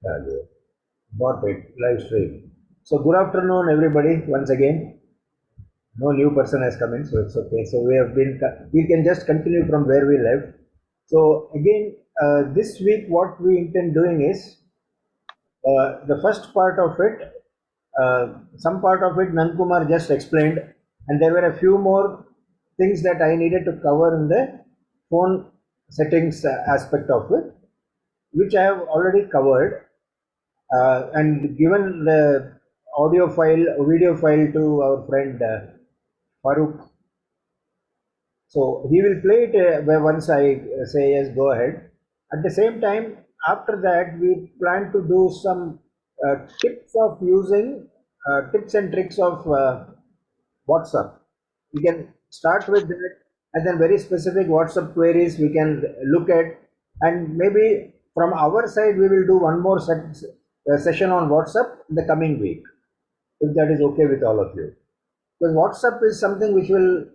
Got it. Live stream. So good afternoon, everybody. Once again, no new person has come in, so it's okay. So we can just continue from where we left. So again, this week, what we intend doing is the first part of it. Some part of it, Nankumar just explained, and there were a few more things that I needed to cover in the phone settings aspect of it, which I have already covered. And given the video file to our friend Farooq. So he will play it once I say yes, go ahead. At the same time, after that, we plan to do some tips and tricks of WhatsApp. We can start with that, and then very specific WhatsApp queries we can look at, and maybe from our side we will do one more session on WhatsApp in the coming week, if that is okay with all of you. Because WhatsApp is something which will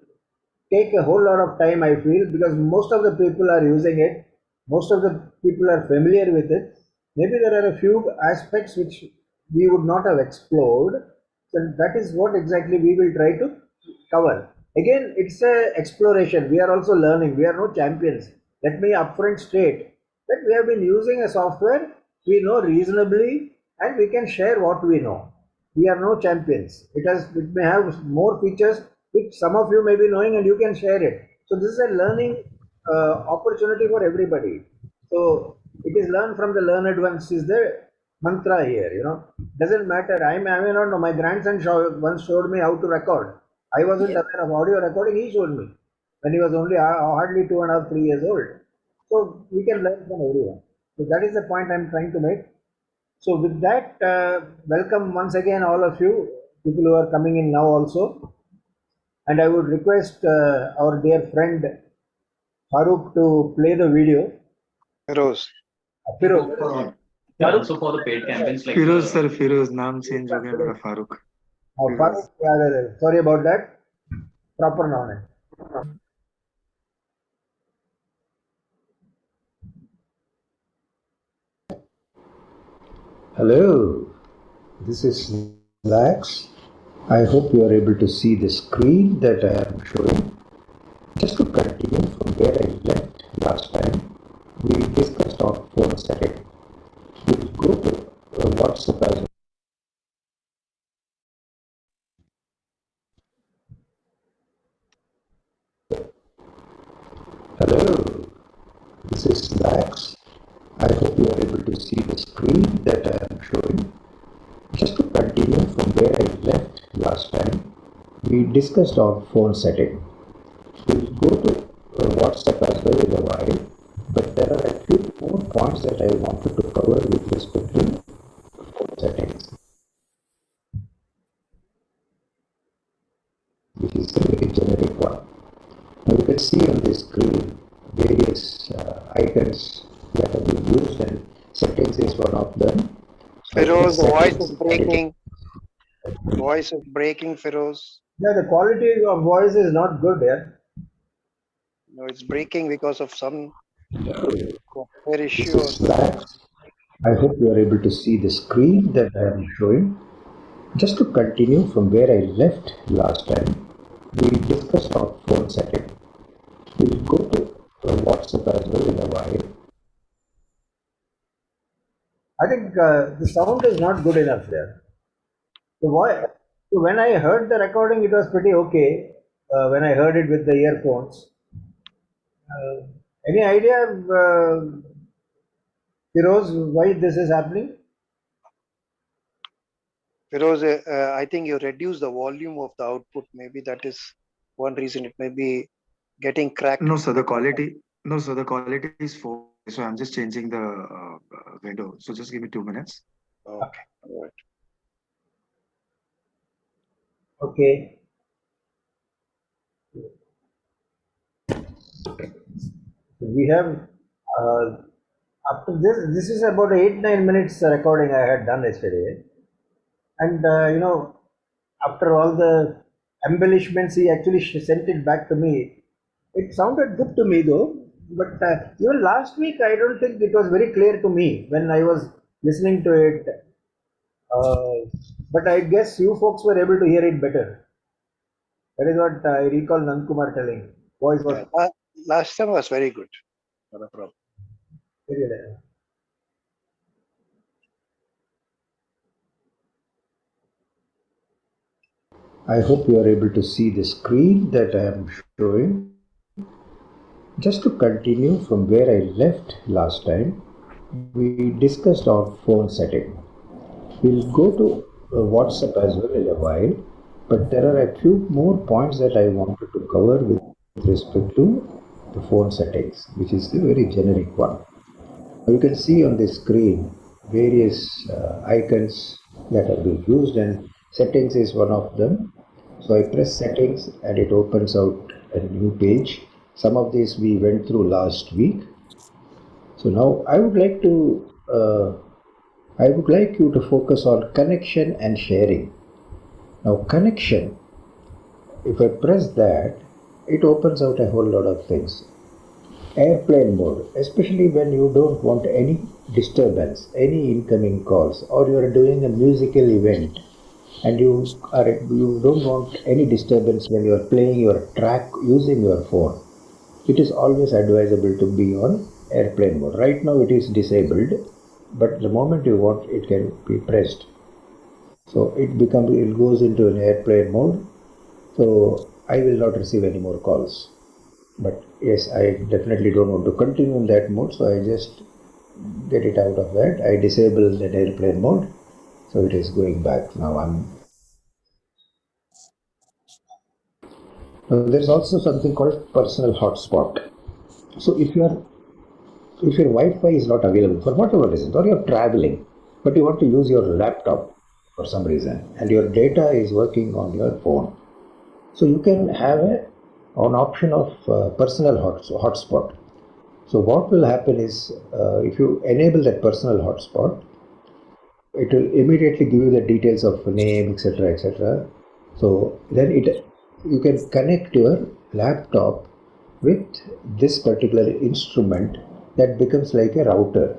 take a whole lot of time, I feel, because most of the people are using it, most of the people are familiar with it. Maybe there are a few aspects which we would not have explored. So that is what exactly we will try to cover. Again, it's a exploration. We are also learning. We are no champions. Let me upfront state that we have been using a software we know reasonably, and we can share what we know. We are no champions. It may have more features which some of you may be knowing, and you can share it. So this is a learning opportunity for everybody. So it is learn from the learned ones is the mantra here. Doesn't matter. I may not know. My grandson once showed me how to record. I wasn't aware of audio recording. He showed me when he was only hardly 2.5, 3 years old. So we can learn from everyone. So that is the point I'm trying to make. So with that, welcome once again all of you, people who are coming in now also. And I would request our dear friend Farooq to play the video. Feroz. Firoz. Yeah, also for the paid campaigns like Firoz sir, Firoz, नाम change हो गया मेरा Farooq. Farooq, sorry about that. Proper noun है. Hello, this is Lax. I hope you are able to see the screen that I am showing. Just to continue from where I left last time, we discussed on phone setting. We'll go to WhatsApp as well. Hello, this is Lax. I hope you are able to see the screen that I am showing. Just to continue from where I left last time, we discussed on phone setting. We'll go to WhatsApp as well in a while, but there are a few more points that I wanted to cover with respect to phone settings, which is a very generic one. Now you can see on the screen various icons that have been used, and settings is one of them. Feroz, the voice is breaking. Voice is breaking, Feroz. Yeah, the quality of voice is not good here. No, it's breaking because of some software This issue. is Lax. I hope you are able to see the screen that I am showing. Just to continue from where I left last time, we discussed on phone setting. We'll go to WhatsApp as well in a while. I think the sound is not good enough there. So when I heard the recording, it was pretty okay. When I heard it with the earphones. Any idea, Firoz, why this is happening? Feroz, I think you reduce the volume of the output. Maybe that is one reason. It may be getting cracked. No, sir, the quality is 4. So I'm just changing the window. So just give me 2 minutes. Okay. All right. Okay. We have after this is about 8-9 minutes recording I had done yesterday, and after all the embellishments he actually sent it back to me. It sounded good to me though, but even last week I don't think it was very clear to me when I was listening to it. But I guess you folks were able to hear it better. That is what I recall Nandkumar telling. Voice was Last time was very good. Not a problem. very good. I hope you are able to see the screen that I am showing. Just to continue from where I left last time, we discussed our phone setting. We'll go to WhatsApp as well in a while, but there are a few more points that I wanted to cover with respect to the phone settings, which is the very generic one. You can see on the screen various icons that are being used, and settings is one of them. So I press settings and it opens out a new page. Some of these we went through last week. So now I would like you to focus on connection and sharing. Now connection, if I press that, it opens out a whole lot of things. Airplane mode, especially when you don't want any disturbance, any incoming calls, or you are doing a musical event and you don't want any disturbance when you are playing your track using your phone. It is always advisable to be on airplane mode. Right now it is disabled, but the moment you want, it can be pressed. So it goes into an airplane mode. So I will not receive any more calls. But yes, I definitely don't want to continue in that mode, so I just get it out of that. I disable that airplane mode, so it is going back. Now there's also something called personal hotspot. So if your Wi-Fi is not available for whatever reason, or you're traveling, but you want to use your laptop for some reason, and your data is working on your phone, so you can have an option of personal hotspot. So what will happen is, if you enable that personal hotspot, it will immediately give you the details of name, etc., etc. So then you can connect your laptop with this particular instrument that becomes like a router.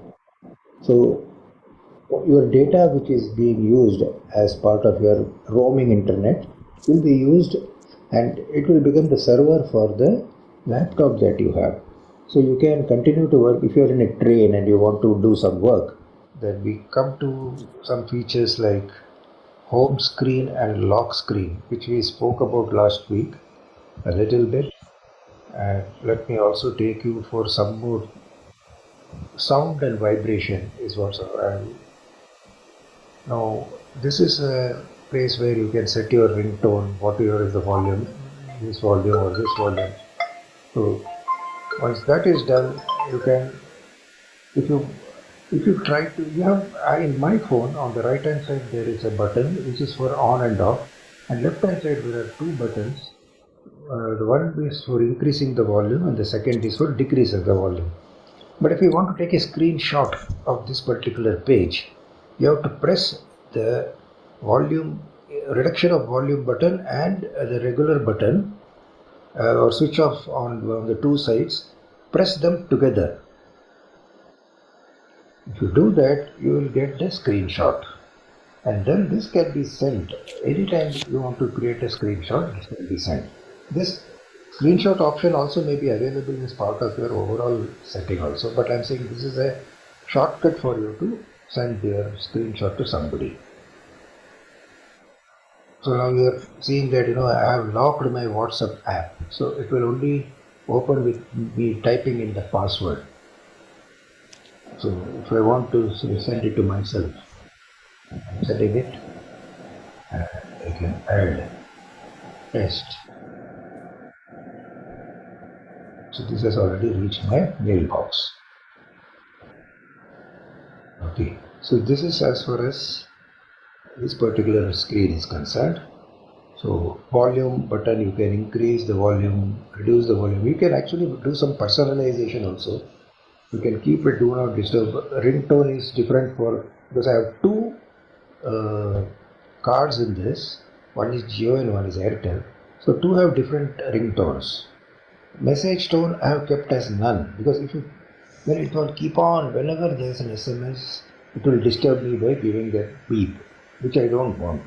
So your data which is being used as part of your roaming internet will be used, and it will become the server for the laptop that you have. So you can continue to work. If you're in a train and you want to do some work, then we come to some features like home screen and lock screen, which we spoke about last week a little bit. And let me also take you for some more sound and vibration is what's now this is a place where you can set your ringtone, whatever is the volume, this volume or this volume. So once that is done, you can, if you try to, you have, in my phone on the right hand side there is a button which is for on and off, and left hand side there are two buttons. The one is for increasing the volume and the second is for decreasing the volume. But if you want to take a screenshot of this particular page, you have to press the volume reduction of volume button and the regular button, or switch off on the two sides, press them together. If you do that, you will get the screenshot, and then this can be sent anytime you want to create a screenshot. This can be sent. This screenshot option also may be available as part of your overall setting also, but I'm saying this is a shortcut for you to send your screenshot to somebody. So now you are seeing that I have locked my WhatsApp app, so it will only open with me typing in the password. So if I want to send it to myself, I'm setting it, and I can add test. So this has already reached my mailbox. Okay, so this is as far as this particular screen is concerned. So volume button, you can increase the volume, reduce the volume. You can actually do some personalization also. You can keep it do not disturb. Ringtone is different because I have two cards in this. One is Jio and one is Airtel. So two have different ringtones. Message tone I have kept as none, because when it will keep on, whenever there is an SMS it will disturb me by giving that beep, which I don't want.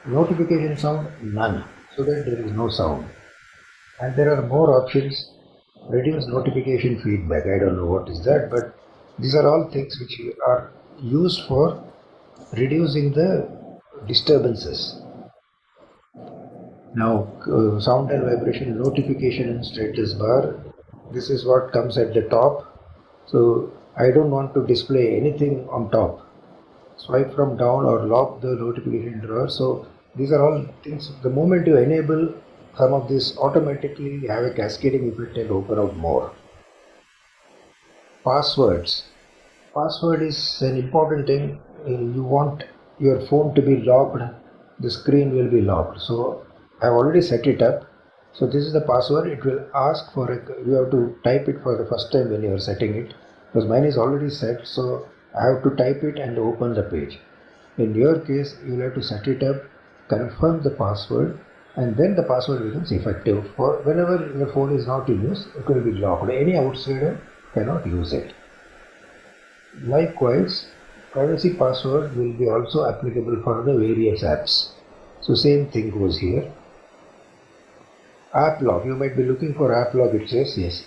Notification sound, none, so that there is no sound. And there are more options. Reduce notification feedback. I don't know what is that, but these are all things which are used for reducing the disturbances. Now, sound and vibration notification and status bar. This is what comes at the top. So I don't want to display anything on top. Swipe from down or lock the notification drawer. So these are all things. The moment you enable some of this, automatically have a cascading effect and open out more. Passwords. Password is an important thing. You want your phone to be locked, the screen will be locked. So I've already set it up. So this is the password. It will ask for you have to type it for the first time when you are setting it, because mine is already set. So I have to type it and open the page. In your case, you will have to set it up, confirm the password, and then the password becomes effective. For whenever your phone is not in use, it will be locked. Any outsider cannot use it. Likewise, privacy password will be also applicable for the various apps. So same thing goes here. App lock. You might be looking for app lock. It says yes.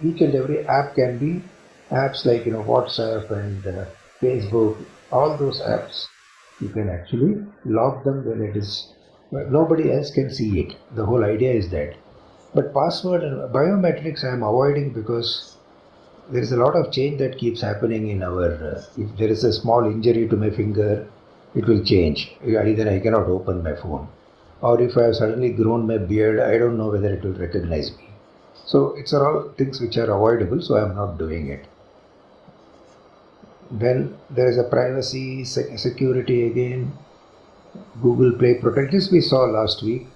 Each and every app can be apps like WhatsApp and Facebook. All those apps you can actually lock them when it is nobody else can see it. The whole idea is that. But password and biometrics I am avoiding because there is a lot of change that keeps happening in our. If there is a small injury to my finger, it will change. Either I cannot open my phone, or if I have suddenly grown my beard, I don't know whether it will recognize me. So it's all things which are avoidable, so I am not doing it. Then there is a privacy, security again. Google Play Protect. This we saw last week.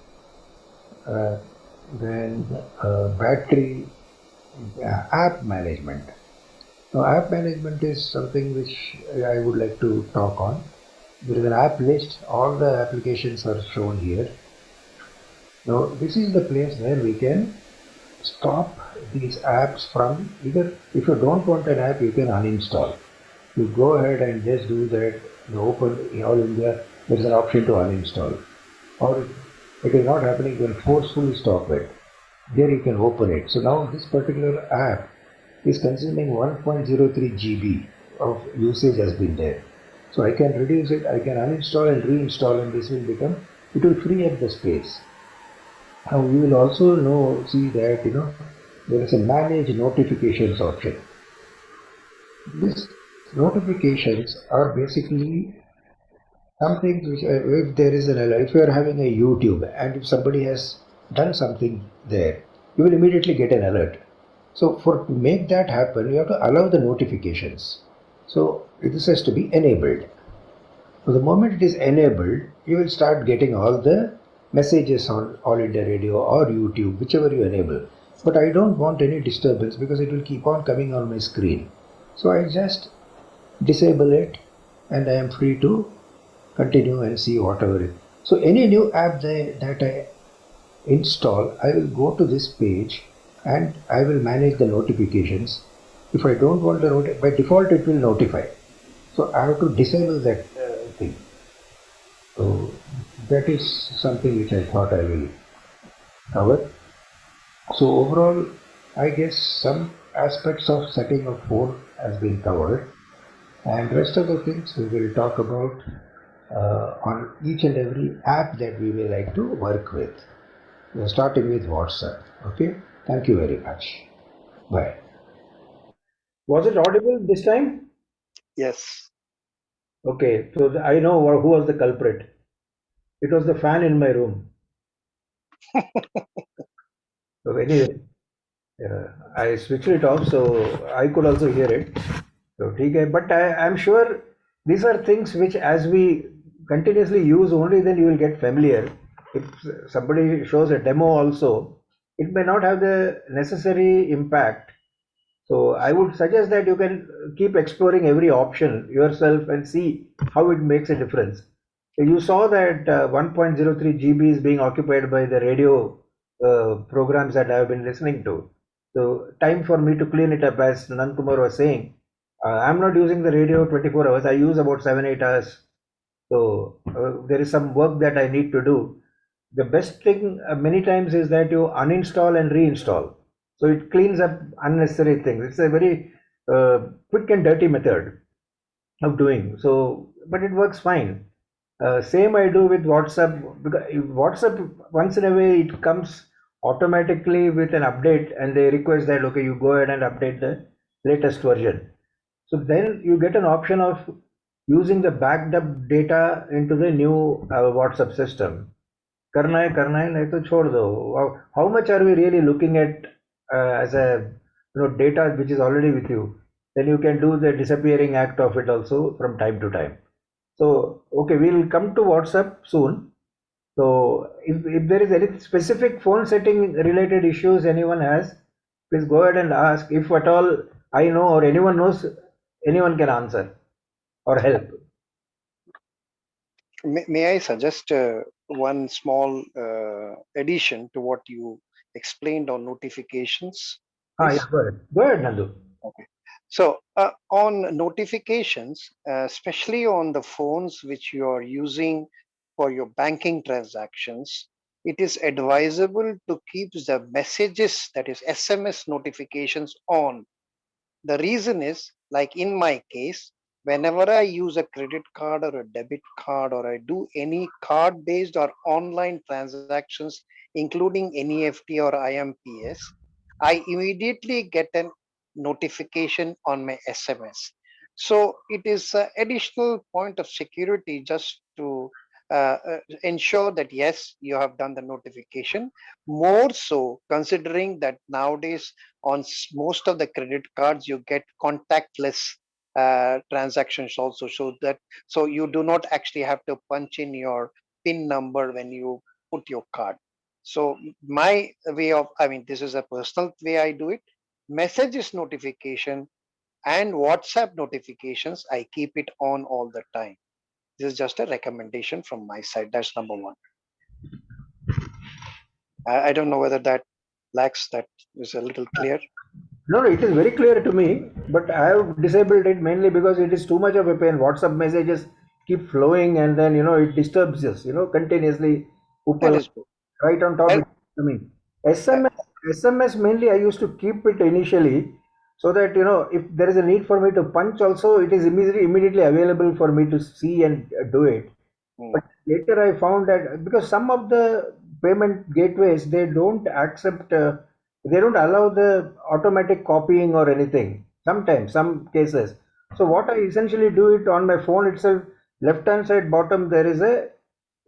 Then battery. App management. Now, app management is something which I would like to talk on. There is an app list. All the applications are shown here. Now, this is the place where we can stop these apps from either. If you don't want an app, you can uninstall. You go ahead and just do that. You open in All India. There is an option to uninstall. Or if it is not happening, you can forcefully stop it. There you can open it. So now this particular app is consuming 1.03 GB of usage has been there. So I can reduce it, I can uninstall and reinstall, and this will it will free up the space. Now you will also see that there is a manage notifications option. These notifications are basically something which if there is if you are having a YouTube and if somebody has done something there, you will immediately get an alert. So to make that happen, you have to allow the notifications. So this has to be enabled. So the moment it is enabled, you will start getting all the messages on All India Radio or YouTube, whichever you enable. But I don't want any disturbance because it will keep on coming on my screen. So I just disable it and I am free to continue and see whatever it is. So any new app that I install, I will go to this page and I will manage the notifications. If I don't want the by default it will notify. So I have to disable that thing. So that is something which I thought I will cover. So overall, I guess some aspects of setting of phone has been covered, and rest of the things we will talk about on each and every app that we may like to work with. We are starting with WhatsApp. Okay. Thank you very much. Bye. Was it audible this time? Yes. Okay, so I know who was the culprit. It was the fan in my room. So anyway, I switched it off so I could also hear it. So but I'm sure these are things which as we continuously use only then you will get familiar. If somebody shows a demo also, it may not have the necessary impact. So I would suggest that you can keep exploring every option yourself and see how it makes a difference. You saw that 1.03 GB is being occupied by the radio programs that I have been listening to. So time for me to clean it up, as Nankumar was saying. I'm not using the radio 24 hours. I use about 7, 8 hours. So there is some work that I need to do. The best thing many times is that you uninstall and reinstall. So it cleans up unnecessary things. It's a very quick and dirty method of doing. So, but it works fine. Same I do with WhatsApp, because WhatsApp once in a way it comes automatically with an update, and they request that okay, you go ahead and update the latest version. So then you get an option of using the backed up data into the new WhatsApp system. करना है नहीं तो छोड़ दो. How much are we really looking at as a data which is already with you? Then you can do the disappearing act of it also from time to time. So okay, we'll come to WhatsApp soon. So if there is any specific phone setting related issues anyone has, please go ahead and ask. If at all I know or anyone knows, anyone can answer or help. May I suggest one small addition to what you explained on notifications? Yeah, go ahead. Go ahead, Nandu. Okay. So on notifications, especially on the phones which you are using for your banking transactions, it is advisable to keep the messages, that is SMS notifications, on. The reason is, like in my case, whenever I use a credit card or a debit card, or I do any card based or online transactions, including NEFT or IMPS, I immediately get an notification on my SMS. So it is an additional point of security just to ensure that yes, you have done the notification. More so, considering that nowadays on most of the credit cards you get contactless transactions also, so you do not actually have to punch in your PIN number when you put your card. So my way of, I mean, this is a personal way I do it. Messages notification and WhatsApp notifications, I keep it on all the time. This is just a recommendation from my side. That's number one. I don't know whether that lacks, that is a little clear. No, it is very clear to me, but I have disabled it mainly because it is too much of a pain. WhatsApp messages keep flowing and then, it disturbs us, continuously. That is true. Right on top. SMS mainly I used to keep it initially so that, if there is a need for me to punch also, it is immediately available for me to see and do it. But later I found that because some of the payment gateways, they don't accept, they don't allow the automatic copying or anything. Sometimes, some cases. So what I essentially do it on my phone itself, left hand side bottom, there is there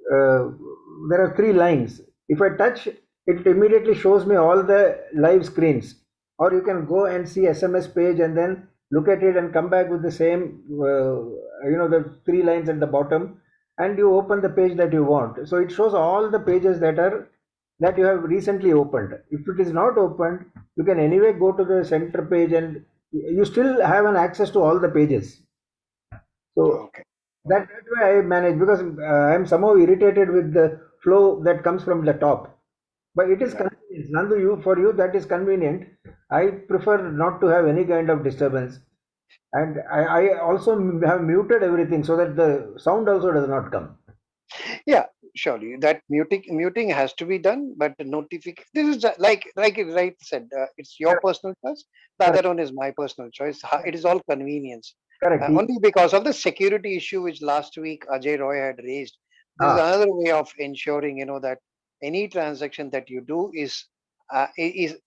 are 3 lines. If I touch, it immediately shows me all the live screens. Or you can go and see SMS page and then look at it and come back with the same, the 3 lines at the bottom, and you open the page that you want. So it shows all the pages that you have recently opened. If it is not opened, you can anyway go to the center page and you still have an access to all the pages. So that way I manage, because I am somehow irritated with the flow that comes from the top. But it is convenient. Nandu, for you that is convenient. I prefer not to have any kind of disturbance. And I also have muted everything so that the sound also does not come. Yeah, surely that muting has to be done, but the notification, this is like right said, it's your personal choice. The other one is my personal choice. It is all convenience. Correct. Only because of the security issue which last week Ajay Roy had raised. This is another way of ensuring, that any transaction that you do is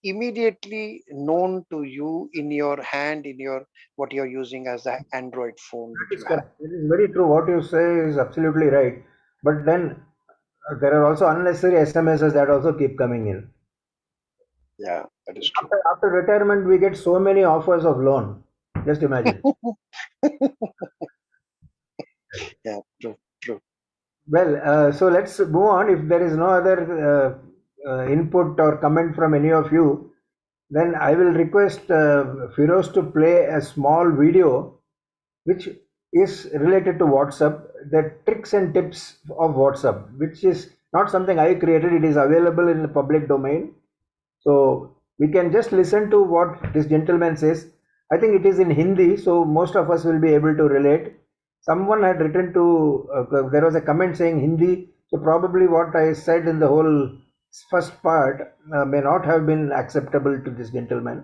immediately known to you in your hand, in your what you're using as the Android phone. It is very true. What you say is absolutely right. But then there are also unnecessary SMSs that also keep coming in. Yeah, that is true. After retirement, we get so many offers of loan. Just imagine. Yeah, true. Well, so let's move on. If there is no other input or comment from any of you, then I will request Firoz to play a small video which is related to WhatsApp, the tricks and tips of WhatsApp, which is not something I created. It is available in the public domain. So we can just listen to what this gentleman says, I think it is in Hindi, so most of us will be able to relate. Someone had written to, there was a comment saying Hindi, so probably what I said in the whole first part may not have been acceptable to this gentleman.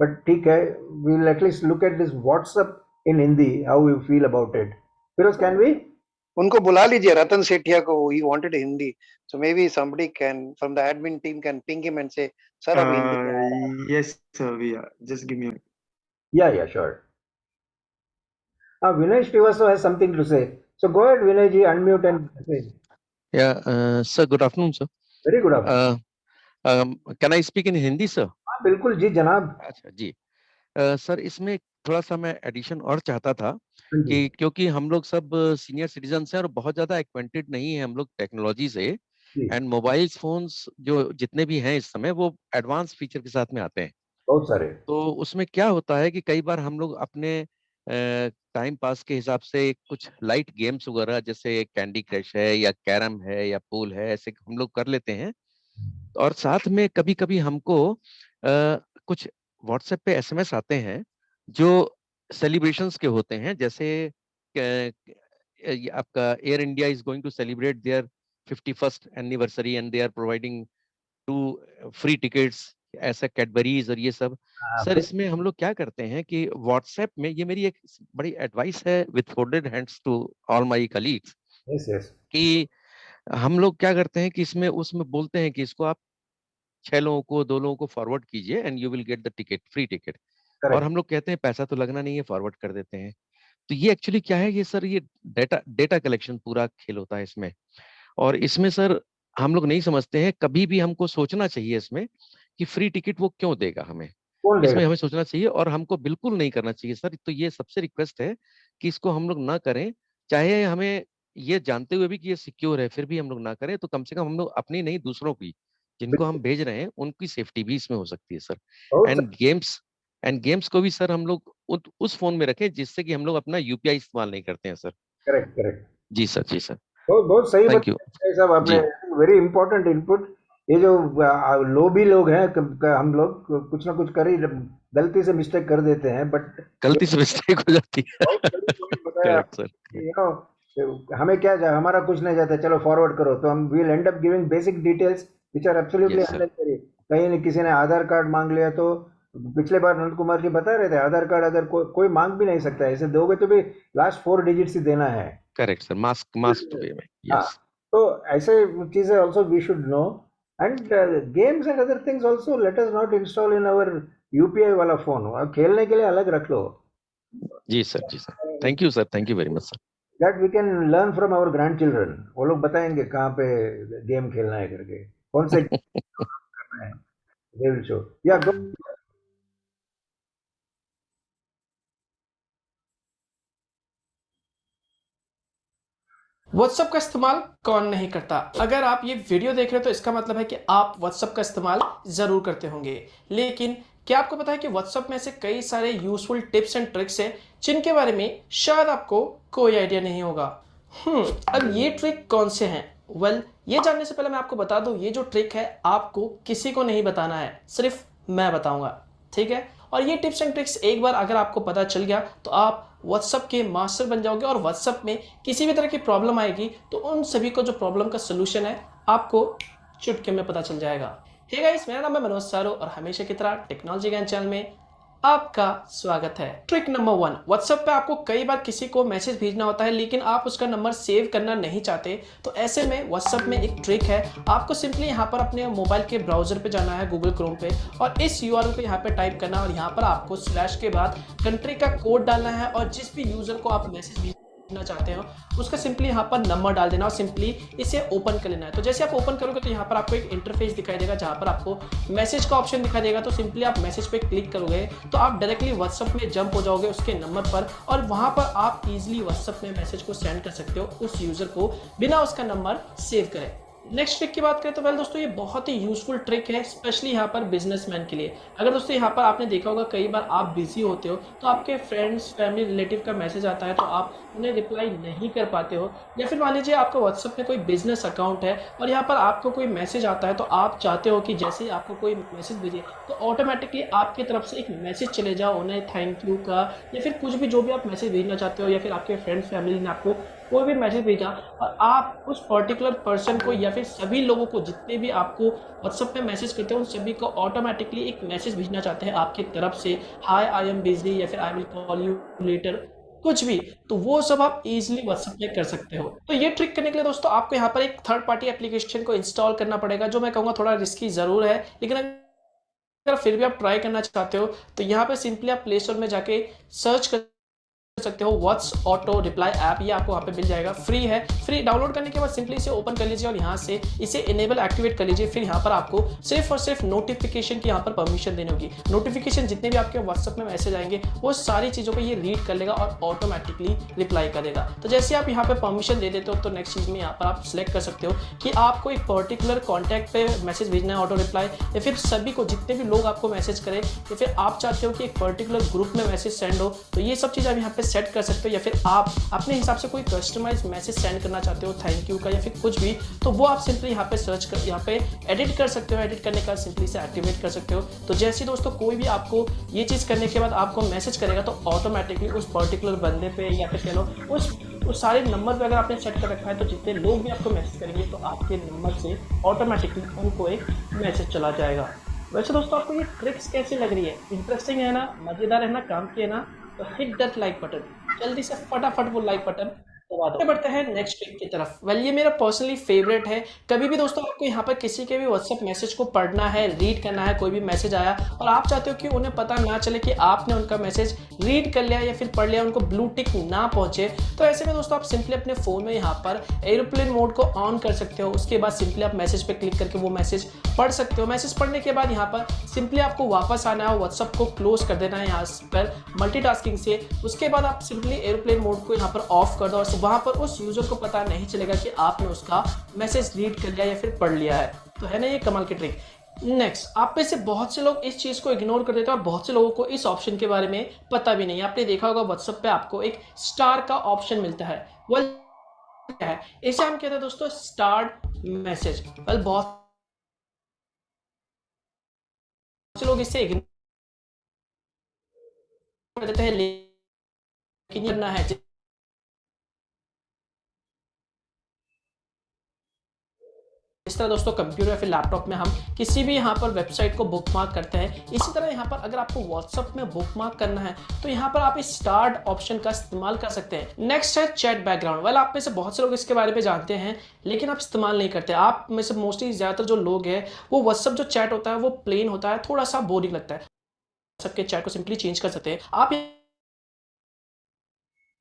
But ठीक है, we'll at least look at this WhatsApp in Hindi, how you feel about it. Firoz, can we? उनको बुला लीजिए रतन सेठिया को. He wanted Hindi, so maybe somebody can from the admin team can ping him and say, "Sir, अब हिंदी में आ रहा है." Yes, sir. We are. Just give me. Yeah, sure. Vinay Srivastav has something to say. So go ahead, Vinay ji, unmute and say. Yeah, sir, good afternoon, sir. Very good afternoon. Can I speak in Hindi, sir? हाँ बिल्कुल जी जनाब. अच्छा जी. Sir इसमें थोड़ा सा मैं addition और चाहता था हाँ जी. कि क्योंकि हम लोग सब सीनियर सिटीजन हैं और बहुत ज्यादा एक्वेंटेड नहीं है हम लोग टेक्नोलॉजी से, जी. एंड मोबाइल फोन्स जो जितने भी हैं इस समय वो एडवांस फीचर के साथ में आते हैं. बहुत सारे. तो उसमें क्या होता है कि कई बार हम लोग अपने टाइम पास के हिसाब से कुछ लाइट गेम्स वगैरह जैसे कैंडी क्रश है या कैरम है या पूल है, ऐसे हम लोग कर लेते हैं. और साथ में कभी कभी हमको कुछ व्हाट्सएप पे एसएमएस आते हैं जो सेलिब्रेशंस के होते हैं, जैसे आपका Air India is going to celebrate their 51st anniversary and they are providing 2 free tickets, ऐसा कैडबरीज और ये सब. सर इसमें हम लोग क्या करते हैं कि व्हाट्सएप में, ये मेरी एक बड़ी एडवाइस है with folded hands to all my colleagues, कि हम लोग क्या करते हैं कि इसमें उसमें बोलते हैं कि इसको आप 6 लोगों को 2 लोगों को फॉरवर्ड कीजिए and you will get the ticket, free ticket. और हम लोग कहते हैं पैसा तो लगना नहीं है, फॉरवर्ड कर देते हैं. तो ये एक्चुअली क्या है, ये सर ये डेटा कलेक्शन पूरा खेल होता है इसमें. और इसमें सर हम लोग नहीं समझते हैं, कभी भी हमको सोचना चाहिए इसमें कि फ्री टिकट वो क्यों देगा हमें, इसमें हमें सोचना चाहिए और हमको बिल्कुल नहीं करना चाहिए सर. तो ये सबसे रिक्वेस्ट है कि इसको हम लोग ना करें, चाहे हमें ये जानते हुए भी कि ये सिक्योर है फिर भी हम लोग ना करें. तो कम से कम हम लोग अपनी नहीं दूसरों की, जिनको हम भेज रहे हैं उनकी सेफ्टी भी इसमें हो सकती है सर. एंड गेम्स को भी सर हम लोग उस फोन में रखें जिससे कि हम लोग अपना यूपीआई इस्तेमाल नहीं करते हैं सर. करेक्ट. जी सर, जी सर. बहुत सही थैंक यू सब आपने, वेरी इंपॉर्टेंट इनपुट. ये जो लोभी लोग हैं, हम लोग कुछ ना कुछ कर ही गलती से मिस्टेक कर देते हैं, बट गलती से मिस्टेक हो जाती है. Correct sir. यू नो हमें क्या जाए, हमारा कुछ नहीं जाता, चलो फॉरवर्ड करो, तो हम will end up giving basic details which are absolutely unnecessary. कहीं किसी ने आधार कार्ड मांग लिया, तो पिछले बार नंद कुमार जी बता रहे थे आधार कार्ड अगर कोई मांग भी नहीं सकता है, ऐसे दोगे तो भी लास्ट 4 डिजिट्स ही देना है. Correct sir. मास्क तो वे में. यस. तो ऐसे चीजें also we should know. And games and other things also let us not install in our UPI वाला फोन. खेलने के लिए अलग रख लो. जी सर, जी sir. Thank you sir, thank you very much sir. That we can learn from our grandchildren. वो लोग बताएंगे कहाँ पे गेम खेलना है करके, कौन से करना है. They will show. या गो. व्हाट्सएप का इस्तेमाल कौन नहीं करता? अगर आप ये वीडियो देख रहे हो तो इसका मतलब है कि आप व्हाट्सएप का इस्तेमाल जरूर करते होंगे. लेकिन क्या आपको पता है कि व्हाट्सएप में ऐसे कई सारे यूजफुल टिप्स एंड ट्रिक्स हैं जिनके बारे में शायद आपको कोई आइडिया नहीं होगा. अब ये ट्रिक कौन से हैं? वेल, ये जानने से पहले मैं आपको बता दूं, ये जो ट्रिक है आपको किसी को नहीं बताना है, सिर्फ मैं बताऊंगा. ठीक है? और ये टिप्स एंड ट्रिक्स एक बार अगर आपको पता चल गया तो आप व्हाट्सएप के मास्टर बन जाओगे. और व्हाट्सएप में किसी भी तरह की प्रॉब्लम आएगी तो उन सभी को जो प्रॉब्लम का सोल्यूशन है आपको चुटकी में पता चल जाएगा. हे गाइस, मेरा नाम है मनोज सारो और हमेशा की तरह टेक्नोलॉजी ज्ञान चैनल में आपका स्वागत है. Trick number 1. व्हाट्सएप पे आपको कई बार किसी को मैसेज भेजना होता है लेकिन आप उसका नंबर सेव करना नहीं चाहते. तो ऐसे में व्हाट्सएप में एक ट्रिक है. आपको सिंपली यहाँ पर अपने मोबाइल के ब्राउजर पे जाना है, गूगल क्रोम पे, और इस यूआरएल को यहाँ पे टाइप करना और यहाँ पर आपको स्लैश के बाद कंट्री का कोड डालना है और जिस भी यूजर को आप मैसेज भेजना चाहते हो उसका सिंपली यहाँ पर नंबर डाल देना और सिंपली इसे ओपन कर लेना है. तो जैसे आप ओपन करोगे तो यहाँ पर आपको एक इंटरफेस दिखाई देगा जहाँ पर आपको मैसेज का ऑप्शन दिखाई देगा. तो सिंपली आप मैसेज पे क्लिक करोगे तो आप डायरेक्टली व्हाट्सएप में जंप हो जाओगे उसके नंबर पर और वहाँ पर आप इजीली व्हाट्सएप में मैसेज को सेंड कर सकते हो उस यूजर को बिना उसका नंबर सेव करें. नेक्स्ट ट्रिक की बात करें तो वेल दोस्तों ये बहुत ही यूजफुल ट्रिक है, स्पेशली यहाँ पर बिजनेसमैन के लिए। अगर दोस्तों यहाँ पर आपने देखा होगा कई बार आप बिजी होते हो तो आपके फ्रेंड्स, फैमिली, रिलेटिव का मैसेज आता है तो आप उन्हें रिप्लाई नहीं कर पाते हो, या फिर मान लीजिए आपका व्हाट्सएप में कोई बिजनेस अकाउंट है और यहाँ पर आपको कोई मैसेज आता है तो आप चाहते हो कि जैसे ही आपको कोई मैसेज भेजे तो ऑटोमेटिकली आपकी तरफ से एक मैसेज चले जाओ उन्हें थैंक यू का, या फिर कुछ भी जो भी आप मैसेज भेजना चाहते हो, या फिर आपके फ्रेंड्स, फैमिली ने आपको कोई भी मैसेज भेजा और आप उस पर्टिकुलर पर्सन को या फिर सभी लोगों को जितने भी आपको व्हाट्सएप पे मैसेज करते हो उन सभी को ऑटोमेटिकली एक मैसेज भेजना चाहते हैं आपकी तरफ से, हाय आई एम बिजी, या फिर I will call you later, कुछ भी, तो वो सब आप इजीली व्हाट्सएप पे कर सकते हो। तो ये ट्रिक करने के लिए दोस्तों आपको यहाँ पर एक थर्ड पार्टी एप्लीकेशन को इंस्टॉल करना पड़ेगा, जो मैं कहूँगा थोड़ा रिस्की ज़रूर है, लेकिन अगर फिर भी आप ट्राई करना चाहते हो तो यहाँ पे सिंपली आप प्ले स्टोर में जाके सर्च कर सकते हो व्हाट्स ऑटो रिप्लाई ऐप, ये आपको वहाँ पे मिल जाएगा, फ्री है। फ्री डाउनलोड करने के बाद सिंपली इसे ओपन कर लीजिए और यहाँ से इसे इनेबल एक्टिवेट कर लीजिए। फिर यहाँ पर आपको सिर्फ और सिर्फ नोटिफिकेशन की यहाँ पर परमिशन देनी होगी। नोटिफिकेशन जितने भी आपके व्हाट्सएप में मैसेज आएंगे वो सारी चीज़ों को ये रीड कर लेगा और ऑटोमेटिकली रिप्लाई करेगा। तो जैसे आप यहाँ पे परमिशन दे देते हो तो नेक्स्ट चीज़ में यहाँ पर आप सिलेक्ट कर सकते हो कि आपको एक पर्टिकुलर कॉन्टैक्ट पे मैसेज भेजना है ऑटो रिप्लाई, या फिर सभी को, जितने भी लोग आपको मैसेज करें, या फिर आप चाहते हो कि एक पर्टिकुलर ग्रुप में मैसेज सेंड हो, तो ये सब चीज़ आप यहाँ पे सेट कर सकते हो। या फिर आप अपने हिसाब से कोई कस्टमाइज मैसेज सेंड करना चाहते हो थैंक यू का या फिर कुछ भी, तो वो आप सिंपली यहाँ पे सर्च कर, यहाँ पे एडिट कर सकते हो। एडिट करने का सिंपली से एक्टिवेट कर सकते हो। तो जैसे दोस्तों कोई भी आपको ये चीज़ करने के बाद आपको मैसेज करेगा तो ऑटोमेटिकली उस पर्टिकुलर बंदे पे या फिर कह लो उस सारे नंबर पे अगर आपने सेट कर रखा है तो जितने लोग भी आपको मैसेज करेंगे तो आपके नंबर से ऑटोमेटिकली उनको एक मैसेज चला जाएगा। वैसे दोस्तों आपको ये ट्रिक्स कैसी लग रही है? इंटरेस्टिंग है ना, मज़ेदार है ना, काम की है ना? तो हिट दैट लाइक बटन, जल्दी से फटाफट वो लाइक बटन दबा दो। बढ़ते हैं नेक्स्ट ट्रिक की तरफ। वेल ये मेरा पर्सनली फेवरेट है। कभी भी दोस्तों आपको यहाँ पर किसी के भी व्हाट्सएप मैसेज को पढ़ना है, रीड करना है, कोई भी मैसेज आया और आप चाहते हो कि उन्हें पता ना चले कि आपने उनका मैसेज रीड कर लिया या फिर पढ़ लिया, उनको ब्लू टिक ना पहुंचे, तो ऐसे में दोस्तों आप सिंपली अपने फ़ोन में यहाँ पर एरोप्लेन मोड को ऑन कर सकते हो। उसके बाद सिंपली आप मैसेज पे क्लिक करके वो मैसेज पढ़ सकते हो। मैसेज पढ़ने के बाद यहाँ पर सिंपली आपको वापस आना है, व्हाट्सएप को क्लोज कर देना है यहाँ पर मल्टीटास्किंग से। उसके बाद आप सिंपली एरोप्लेन मोड को यहाँ पर ऑफ कर दो और वहाँ पर उस यूजर को पता नहीं चलेगा कि आपने उसका मैसेज रीड कर लिया या फिर पढ़ लिया है। तो है ना ये कमाल की ट्रिक। नेक्स्ट, आप में से बहुत से लोग इस चीज़ को इग्नोर कर देते हैं और बहुत से लोगों को इस ऑप्शन के बारे में पता भी नहीं है। आपने देखा होगा व्हाट्सएप पे आपको एक स्टार का ऑप्शन मिलता है, वेल क्या है इसे हम कहते हैं दोस्तों स्टार्ट मैसेज। वेल बहुत से लोग इसे इग्नोर कर देते हैं, लेकिन ये करना है। इस तरह दोस्तों कंप्यूटर या फिर लैपटॉप में हम किसी भी यहाँ पर वेबसाइट को बुकमार्क करते हैं, इसी तरह यहाँ पर अगर आपको व्हाट्सएप में बुकमार्क करना है तो यहाँ पर आप इस स्टार्ट ऑप्शन का इस्तेमाल कर सकते हैं। नेक्स्ट है चैट बैकग्राउंड। वेल आप में से बहुत से लोग इसके बारे में जानते हैं लेकिन आप इस्तेमाल नहीं करते। आप में से मोस्टली ज़्यादातर जो लोग हैं वो व्हाट्सएप जो चैट होता है वो प्लेन होता है, थोड़ा सा बोरिंग लगता है। व्हाट्सएप के चैट को सिंपली चेंज कर सकते हैं आप।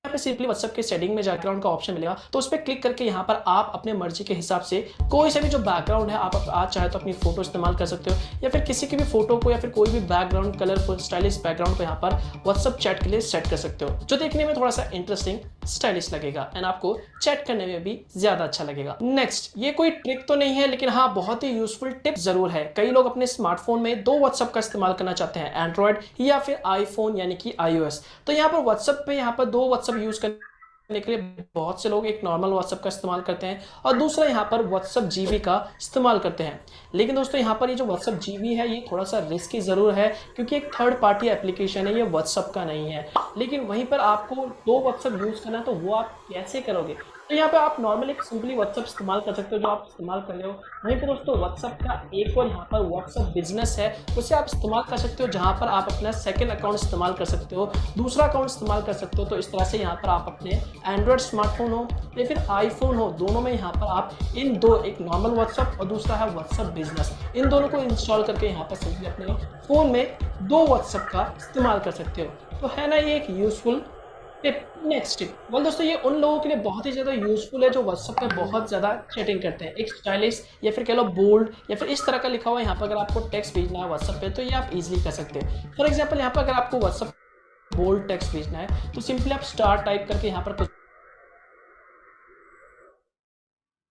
पे सिंपली व्हाट्सएप के सेटिंग में बैकग्राउंड का ऑप्शन मिलेगा, तो उस पर क्लिक करके यहाँ पर आप अपने मर्जी के हिसाब से कोई सा भी जो बैकग्राउंड है आप आज चाहे तो अपनी फोटो इस्तेमाल कर सकते हो या फिर किसी की भी फोटो को या फिर कोई भी बैकग्राउंड कलरफुल स्टाइलिश बैकग्राउंड को यहाँ पर व्हाट्सएप चैट के लिए सेट कर सकते हो, जो देखने में थोड़ा सा इंटरेस्टिंग स्टाइलिश लगेगा एंड आपको चैट करने में भी ज्यादा अच्छा लगेगा। नेक्स्ट, ये कोई ट्रिक तो नहीं है लेकिन हाँ बहुत ही यूजफुल टिप जरूर है। कई लोग अपने स्मार्टफोन में दो व्हाट्सएप का इस्तेमाल करना चाहते हैं, एंड्रॉइड या फिर आईफोन यानी कि iOS। तो यहाँ पर व्हाट्सएप पे यहाँ पर दो व्हाट्सएप यूज करने के लिए बहुत से लोग एक नॉर्मल व्हाट्सएप का इस्तेमाल करते हैं और दूसरा यहाँ पर व्हाट्सएप जीबी का इस्तेमाल करते हैं। लेकिन दोस्तों यहाँ पर ये जो व्हाट्सएप जीबी है ये थोड़ा सा रिस्की ज़रूर है क्योंकि एक थर्ड पार्टी एप्लीकेशन है, ये व्हाट्सएप का नहीं है। लेकिन वहीं पर आपको दो व्हाट्सएप यूज़ करना है तो वो आप कैसे करोगे? तो यहाँ पे आप नॉर्मली एक सिंपली व्हाट्सएप इस्तेमाल कर सकते हो जो आप इस्तेमाल कर रहे हो। वहीं पर दोस्तों व्हाट्सएप का एक और यहाँ पर व्हाट्सएप बिजनेस है, उसे आप इस्तेमाल कर सकते हो जहाँ पर आप अपना सेकंड अकाउंट इस्तेमाल कर सकते हो, दूसरा अकाउंट इस्तेमाल कर सकते हो। तो इस तरह से यहाँ पर आप अपने एंड्रॉयड स्मार्टफोन हो या फिर आईफोन हो, दोनों में यहाँ पर आप इन दो, एक नॉर्मल व्हाट्सएप और दूसरा है व्हाट्सएप बिजनेस, इन दोनों को इंस्टॉल करके यहाँ पर सिंपली अपने फ़ोन में दो व्हाट्सएप का इस्तेमाल कर सकते हो। तो है ना ये एक useful tip. Next tip, well दोस्तों ये उन लोगों के लिए बहुत ही ज़्यादा यूजफुल है जो व्हाट्सएप पे बहुत ज़्यादा चैटिंग करते हैं। एक स्टाइलिश या फिर कह लो बोल्ड या फिर इस तरह का लिखा हुआ यहाँ पर अगर आपको टेक्स्ट भेजना है व्हाट्सएप पे तो ये आप इजीली कर सकते हैं। फॉर एग्जांपल यहाँ पर अगर आपको व्हाट्सएप बोल्ड टेक्स्ट भेजना है तो सिंपली आप स्टार टाइप करके यहाँ पर कुछ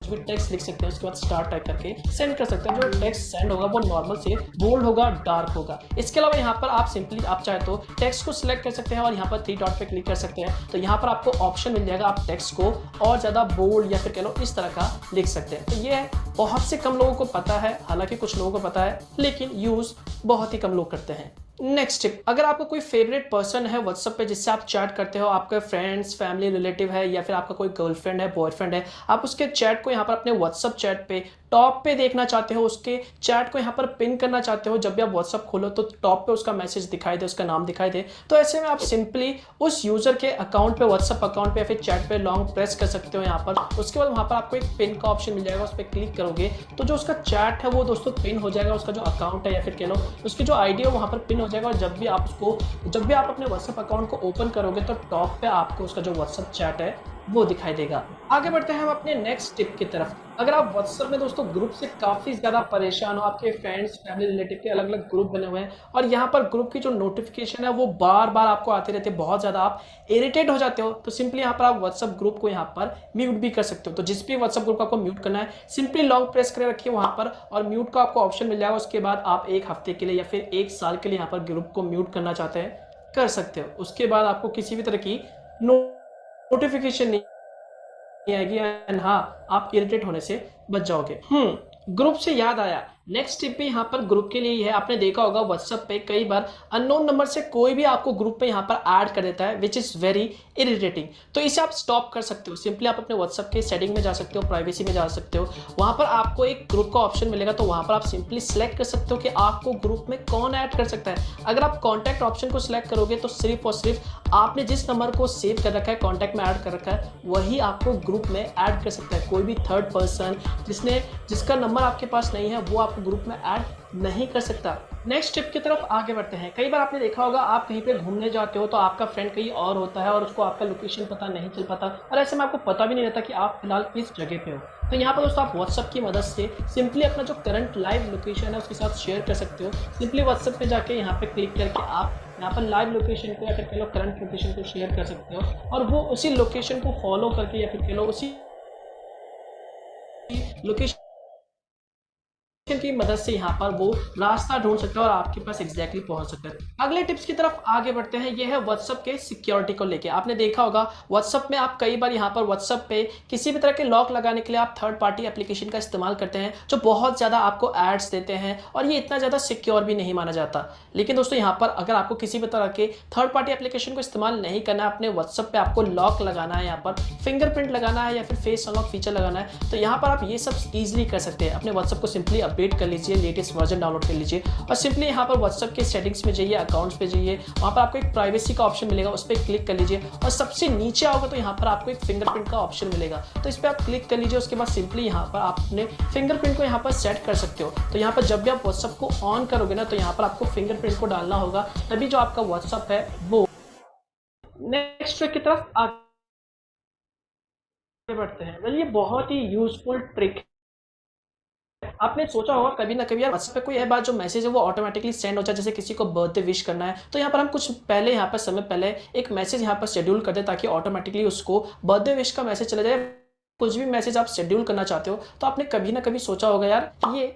भी टेक्स्ट लिख सकते हैं, उसके बाद स्टार टाइप करके सेंड कर सकते हैं। जो टेक्स्ट सेंड होगा वो नॉर्मल से बोल्ड होगा, डार्क होगा। इसके अलावा यहाँ पर आप सिंपली आप चाहे तो टेक्स्ट को सिलेक्ट कर सकते हैं और यहाँ पर 3 डॉट पे क्लिक कर सकते हैं, तो यहाँ पर आपको ऑप्शन मिल जाएगा, आप टेक्स्ट को और ज़्यादा बोल्ड या फिर कह लो इस तरह का लिख सकते हैं। तो ये बहुत से कम लोगों को पता है, हालांकि कुछ लोगों को पता है, लेकिन यूज़ बहुत ही कम लोग करते हैं। नेक्स्ट टिप, अगर आपका कोई फेवरेट पर्सन है व्हाट्सएप पे जिससे आप चैट करते हो, आपके फ्रेंड्स, फैमिली, रिलेटिव है या फिर आपका कोई गर्लफ्रेंड है, बॉयफ्रेंड है, आप उसके चैट को यहाँ पर अपने व्हाट्सएप चैट पे टॉप पे देखना चाहते हो, उसके चैट को यहाँ पर पिन करना चाहते हो, जब भी आप व्हाट्सएप खोलो तो टॉप पे उसका मैसेज दिखाई दे, उसका नाम दिखाई दे, तो ऐसे में आप सिंपली उस यूजर के अकाउंट पे, व्हाट्सएप अकाउंट पे या फिर चैट पे लॉन्ग प्रेस कर सकते हो यहाँ पर। उसके बाद वहाँ पर आपको एक पिन का ऑप्शन मिल जाएगा, उस पर क्लिक करोगे तो जो उसका चैट है वो दोस्तों पिन हो जाएगा, उसका जो अकाउंट है या फिर कह लो उसकी जो आईडी है वहाँ पर पिन हो जाएगा। और जब भी आप अपने व्हाट्सएप अकाउंट को ओपन करोगे तो टॉप पे आपको उसका जो व्हाट्सएप चैट है वो दिखाई देगा। आगे बढ़ते हैं हम अपने नेक्स्ट टिप की तरफ। अगर आप व्हाट्सएप में दोस्तों ग्रुप से काफ़ी ज़्यादा परेशान हो, आपके फ्रेंड्स, फैमिली, रिलेटिव के अलग अलग ग्रुप बने हुए हैं और यहाँ पर ग्रुप की जो नोटिफिकेशन है वो बार बार आपको आते रहते हैं, बहुत ज़्यादा आप इरिटेट हो जाते हो, तो सिंपली यहाँ पर आप व्हाट्सएप ग्रुप को यहाँ पर म्यूट भी कर सकते हो। तो जिस भी व्हाट्सएप ग्रुप को आपको म्यूट करना है, सिंपली लॉन्ग प्रेस करके रखिए वहाँ पर और म्यूट का आपको ऑप्शन मिल जाएगा। उसके बाद आप 1 हफ्ते के लिए या फिर 1 साल के लिए यहाँ पर ग्रुप को म्यूट करना चाहते हैं, कर सकते हो। उसके बाद आपको किसी भी तरह की नोटिफिकेशन नहीं आएगी एंड हाँ, आप इरिटेट होने से बच जाओगे। ग्रुप से याद आया, नेक्स्ट टिप भी यहाँ पर ग्रुप के लिए ही है। आपने देखा होगा व्हाट्सएप पे कई बार अननोन नंबर से कोई भी आपको ग्रुप पे यहाँ पर ऐड कर देता है, विच इज़ वेरी इरिटेटिंग। तो इसे आप स्टॉप कर सकते हो। सिंपली आप अपने व्हाट्सएप के सेटिंग में जा सकते हो, प्राइवेसी में जा सकते हो, वहाँ पर आपको एक ग्रुप का ऑप्शन मिलेगा, तो वहाँ पर आप सिंपली सेलेक्ट कर सकते हो कि आपको ग्रुप में कौन ऐड कर सकता है। अगर आप कॉन्टैक्ट ऑप्शन को सिलेक्ट करोगे तो सिर्फ और सिर्फ आपने जिस नंबर को सेव कर रखा है, कॉन्टैक्ट में ऐड कर रखा है, वही आपको ग्रुप में ऐड कर सकता है। कोई भी थर्ड पर्सन जिसका नंबर आपके पास नहीं है वो आपको ग्रुप में ऐड नहीं कर सकता। नेक्स्ट टिप की तरफ आगे बढ़ते हैं। कई बार आपने देखा होगा आप कहीं पे घूमने जाते हो तो आपका फ्रेंड कहीं और होता है और उसको आपका लोकेशन पता नहीं चल पाता और ऐसे में आपको पता भी नहीं रहता कि आप फिलहाल किस जगह पे हो। तो यहाँ पर दोस्तों आप व्हाट्सएप की मदद से सिंपली अपना जो करंट लाइव लोकेशन है उसके साथ शेयर कर सकते हो। सिंपली व्हाट्सएप पे जाके यहाँ पे क्लिक करके आप यहाँ पर लाइव लोकेशन को या फिर कह लो करंट लोकेशन को शेयर कर सकते हो और वो उसी लोकेशन को फॉलो करके या फिर कह लो उसी लोकेशन की मदद से यहाँ पर वो रास्ता ढूंढ सकता है और आपके पास एग्जैक्टली पहुंच सकता है। अगले टिप्स की तरफ आगे बढ़ते हैं। ये है व्हाट्सएप के सिक्योरिटी को लेके। आपने देखा होगा व्हाट्सएप में आप कई बार यहाँ पर व्हाट्सएप पे किसी भी तरह के लॉक लगाने के लिए आप थर्ड पार्टी एप्लीकेशन का इस्तेमाल करते हैं जो बहुत ज़्यादा आपको एड्स देते हैं और ये इतना ज़्यादा सिक्योर भी नहीं माना जाता। लेकिन दोस्तों यहाँ पर अगर आपको किसी भी तरह के थर्ड पार्टी एप्लीकेशन को इस्तेमाल नहीं करना है, अपने व्हाट्सएप पे आपको लॉक लगाना है, यहाँ पर फिंगरप्रिंट लगाना है या फिर फेस अनलॉक फीचर लगाना है, तो यहाँ पर आप ये सब ईजिली कर सकते हैं। अपने व्हाट्सएप को सिंपली अपडेट कर लीजिए, लेटेस्ट वर्जन डाउनलोड कर लीजिए और सिंपली यहाँ पर व्हाट्सएप के सेटिंग्स में जाइए, अकाउंट्स पे जाइए, वहाँ पर आपको एक प्राइवेसी का ऑप्शन मिलेगा, उस पर क्लिक कर लीजिए और सबसे नीचे आओगे तो यहाँ पर आपको एक फिंगरप्रिंट का ऑप्शन मिलेगा, तो इस पर आप क्लिक कर लीजिए। उसके बाद सिंपली यहाँ पर आप अपने फिंगरप्रिंट को यहाँ पर सेट कर सकते हो। तो यहाँ पर जब भी आप व्हाट्सएप को ऑन करोगे ना तो यहाँ पर आपको फिंगरप्रिंट को डालना होगा, तभी जो आपका व्हाट्सएप है वो। नेक्स्ट ट्रिक की तरफ आगे बढ़ते हैं। वेल, ये बहुत ही यूजफुल ट्रिक। आपने सोचा होगा कभी ना कभी यार व्हाट्सएप पे कोई बात जो मैसेज है वो ऑटोमेटिकली सेंड हो जाए, जैसे किसी को बर्थडे विश करना है तो यहाँ पर हम कुछ पहले यहाँ पर समय पहले एक मैसेज यहाँ पर शेड्यूल कर दे ताकि ऑटोमेटिकली उसको बर्थडे विश का मैसेज चला जाए। कुछ भी मैसेज आप शेड्यूल करना चाहते हो तो आपने कभी ना कभी सोचा होगा यार ये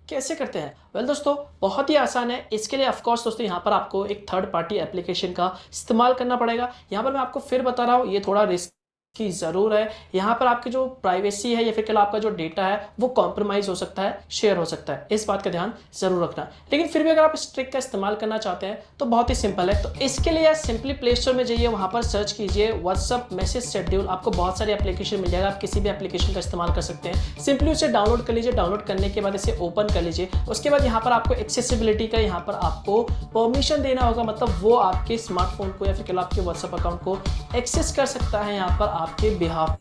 कैसे करते हैं। वेल दोस्तों, बहुत ही आसान है। इसके लिए ऑफकोर्स दोस्तों यहाँ पर आपको एक थर्ड पार्टी एप्लीकेशन का इस्तेमाल करना पड़ेगा। यहाँ पर मैं आपको फिर बता रहा हूँ, ये थोड़ा रिस्क की ज़रूर है। यहाँ पर आपकी जो प्राइवेसी है या फिर कल आपका जो डेटा है वो कॉम्प्रोमाइज़ हो सकता है, शेयर हो सकता है, इस बात का ध्यान ज़रूर रखना। लेकिन फिर भी अगर आप इस ट्रिक का इस्तेमाल करना चाहते हैं तो बहुत ही सिंपल है। तो इसके लिए यार सिंपली प्ले स्टोर में जाइए, वहाँ पर सर्च कीजिए व्हाट्सएप मैसेज शेड्यूल, आपको बहुत सारी एप्लीकेशन मिल जाएगा। आप किसी भी एप्लीकेशन का इस्तेमाल कर सकते हैं। सिंपली उसे डाउनलोड कर लीजिए, डाउनलोड करने के बाद इसे ओपन कर लीजिए। उसके बाद यहाँ पर आपको एक्सेसिबिलिटी का यहाँ पर आपको परमिशन देना होगा, मतलब वो आपके स्मार्टफोन को या फिर कल आपके व्हाट्सएप अकाउंट को एक्सेस कर सकता है यहाँ पर आपके बिहाफ